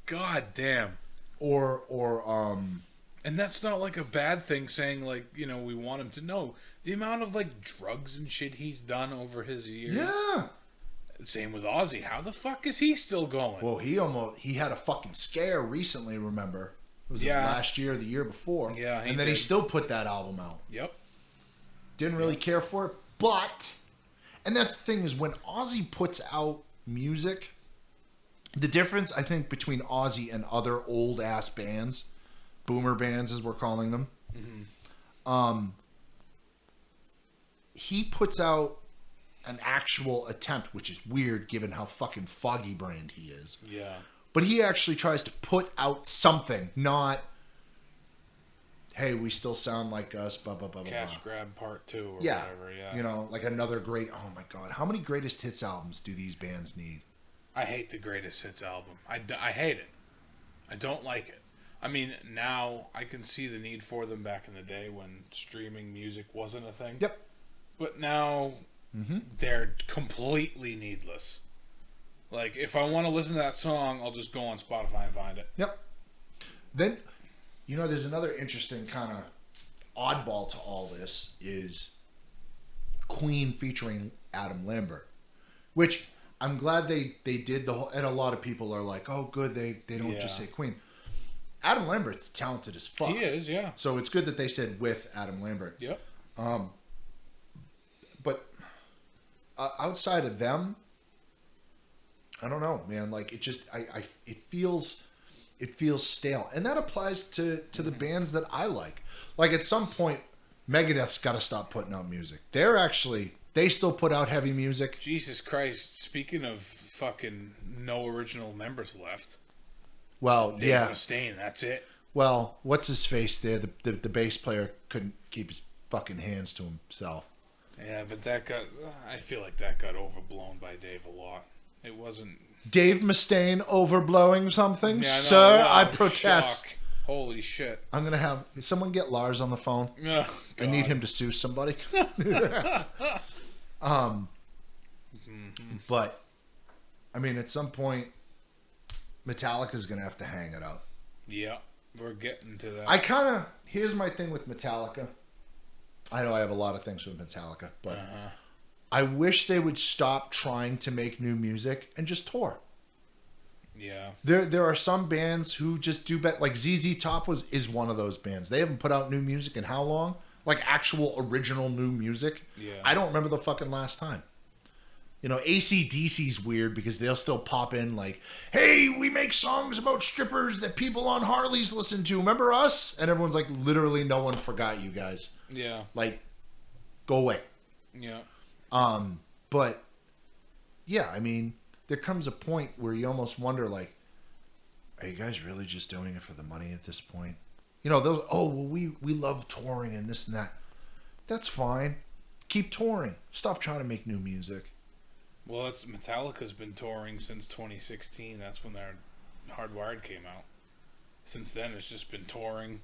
God damn. And that's not like a bad thing saying like, you know, we want him to know. The amount of like drugs and shit he's done over his years. Yeah. Same with Ozzy. How the fuck is he still going? Well, he had a fucking scare recently, remember? Was it last year or the year before? Yeah. And then he still put that album out. Yep. Didn't really care for it, but, and that's the thing is when Ozzy puts out music, the difference I think between Ozzy and other old ass bands, boomer bands as we're calling them, he puts out an actual attempt, which is weird given how fucking foggy brained he is. Yeah. But he actually tries to put out something, not, hey, we still sound like us, blah, blah, blah, blah, Cash blah. Grab Part 2 or Yeah. whatever, yeah. You know, like another great, oh my God. How many greatest hits albums do these bands need? I hate the Greatest Hits album. I hate it. I don't like it. I mean, now I can see the need for them back in the day when streaming music wasn't a thing. Yep. But now they're completely needless. Like, if I want to listen to that song, I'll just go on Spotify and find it. Yep. Then, you know, there's another interesting kind of oddball to all this is Queen featuring Adam Lambert, which I'm glad they did the whole, and a lot of people are like, oh, good, they don't just say Queen. Adam Lambert's talented as fuck. He is, yeah. So it's good that they said with Adam Lambert. Yep. But outside of them, I don't know, man. Like it just, it feels stale, and that applies to the bands that I like. Like at some point, Megadeth's got to stop putting out music. They still put out heavy music. Jesus Christ! Speaking of fucking no original members left. Well, Dave Mustaine, that's it. Well, what's his face there? The bass player couldn't keep his fucking hands to himself. Yeah, but I feel like that got overblown by Dave a lot. It wasn't... Dave Mustaine overblowing something? Yeah, no, Sir, no, I protest. shocked. Holy shit. I'm going to have... Someone get Lars on the phone. Oh, I need him to sue somebody. But, I mean, at some point, Metallica's going to have to hang it up. Yeah, we're getting to that. Here's my thing with Metallica. I know I have a lot of things with Metallica, but I wish they would stop trying to make new music and just tour. Yeah. There are some bands who just do better. Like ZZ Top is one of those bands. They haven't put out new music in how long? Like actual original new music? Yeah. I don't remember the fucking last time. You know, AC/DC's weird because they'll still pop in like, hey, we make songs about strippers that people on Harleys listen to. Remember us? And everyone's like, literally no one forgot you guys. Yeah. Like, go away. Yeah. But, yeah, I mean, there comes a point where you almost wonder, like, are you guys really just doing it for the money at this point? You know, we love touring and this and that. That's fine. Keep touring. Stop trying to make new music. Well, Metallica's been touring since 2016. That's when their Hardwired came out. Since then, it's just been touring,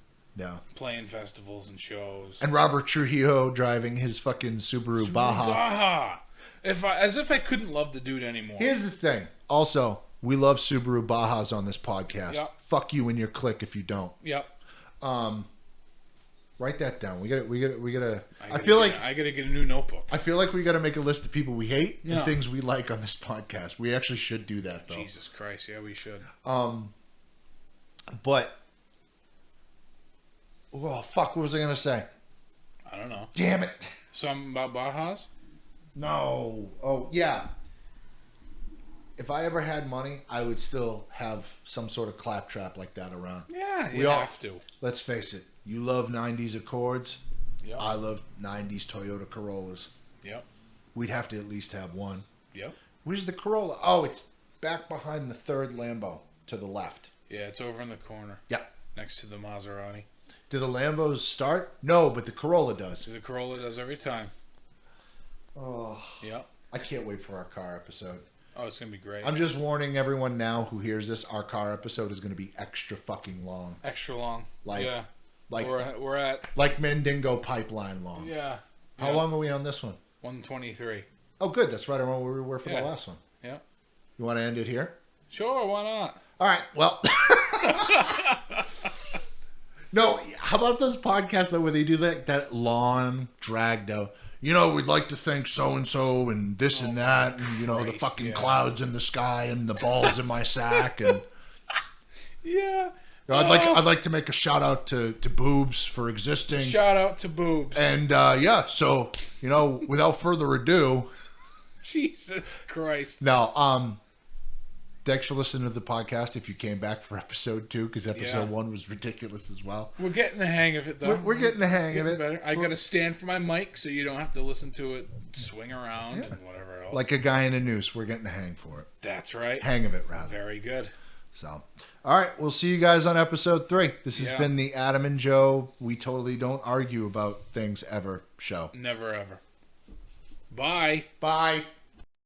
playing festivals and shows. And Robert Trujillo driving his fucking Subaru Baja. As if I couldn't love the dude anymore. Here's the thing. Also, we love Subaru Bajas on this podcast. Yep. Fuck you and your clique if you don't. Yep. Write that down. We gotta. I gotta get a new notebook. I feel like we gotta make a list of people we hate and things we like on this podcast. We actually should do that, though. Jesus Christ, yeah, we should. But, well, fuck. What was I gonna say? I don't know. Damn it. Something about Bajas? No. Oh yeah. If I ever had money, I would still have some sort of claptrap like that around. Yeah, you have to. Let's face it. You love 90s Accords. Yep. I love 90s Toyota Corollas. Yep. We'd have to at least have one. Yep. Where's the Corolla? Oh, it's back behind the third Lambo to the left. Yeah, it's over in the corner. Yeah. Next to the Maserati. Do the Lambos start? No, but the Corolla does. The Corolla does every time. Oh. Yep. I can't wait for our car episode. Oh, it's going to be great. I'm just warning everyone now who hears this, our car episode is going to be extra fucking long. Extra long. Like we're at like Mandingo pipeline long. Yeah. How long are we on this one? 123. Oh, good. That's right around where we were for the last one. Yeah. You want to end it here? Sure, why not? All right. Well, no. How about those podcasts though, where they do that long, dragged out? You know, we'd like to thank so and so and this and that, and you know, the fucking clouds in the sky and the balls in my sack, and yeah. I'd like to make a shout out to Boobs for existing. Shout out to Boobs. And so you know, without further ado, Jesus Christ. Now, thanks for listening to the podcast. If you came back for episode 2, because episode 1 was ridiculous as well. We're getting the hang of it, though. We're getting the hang of it. Better. I got to stand for my mic so you don't have to listen to it swing around and whatever else. Like a guy in a noose. We're getting the hang for it. That's right. Hang of it, rather. Very good. So, all right. We'll see you guys on episode 3. This has been the Adam and Joe We Totally Don't Argue About Things Ever show. Never ever. Bye. Bye.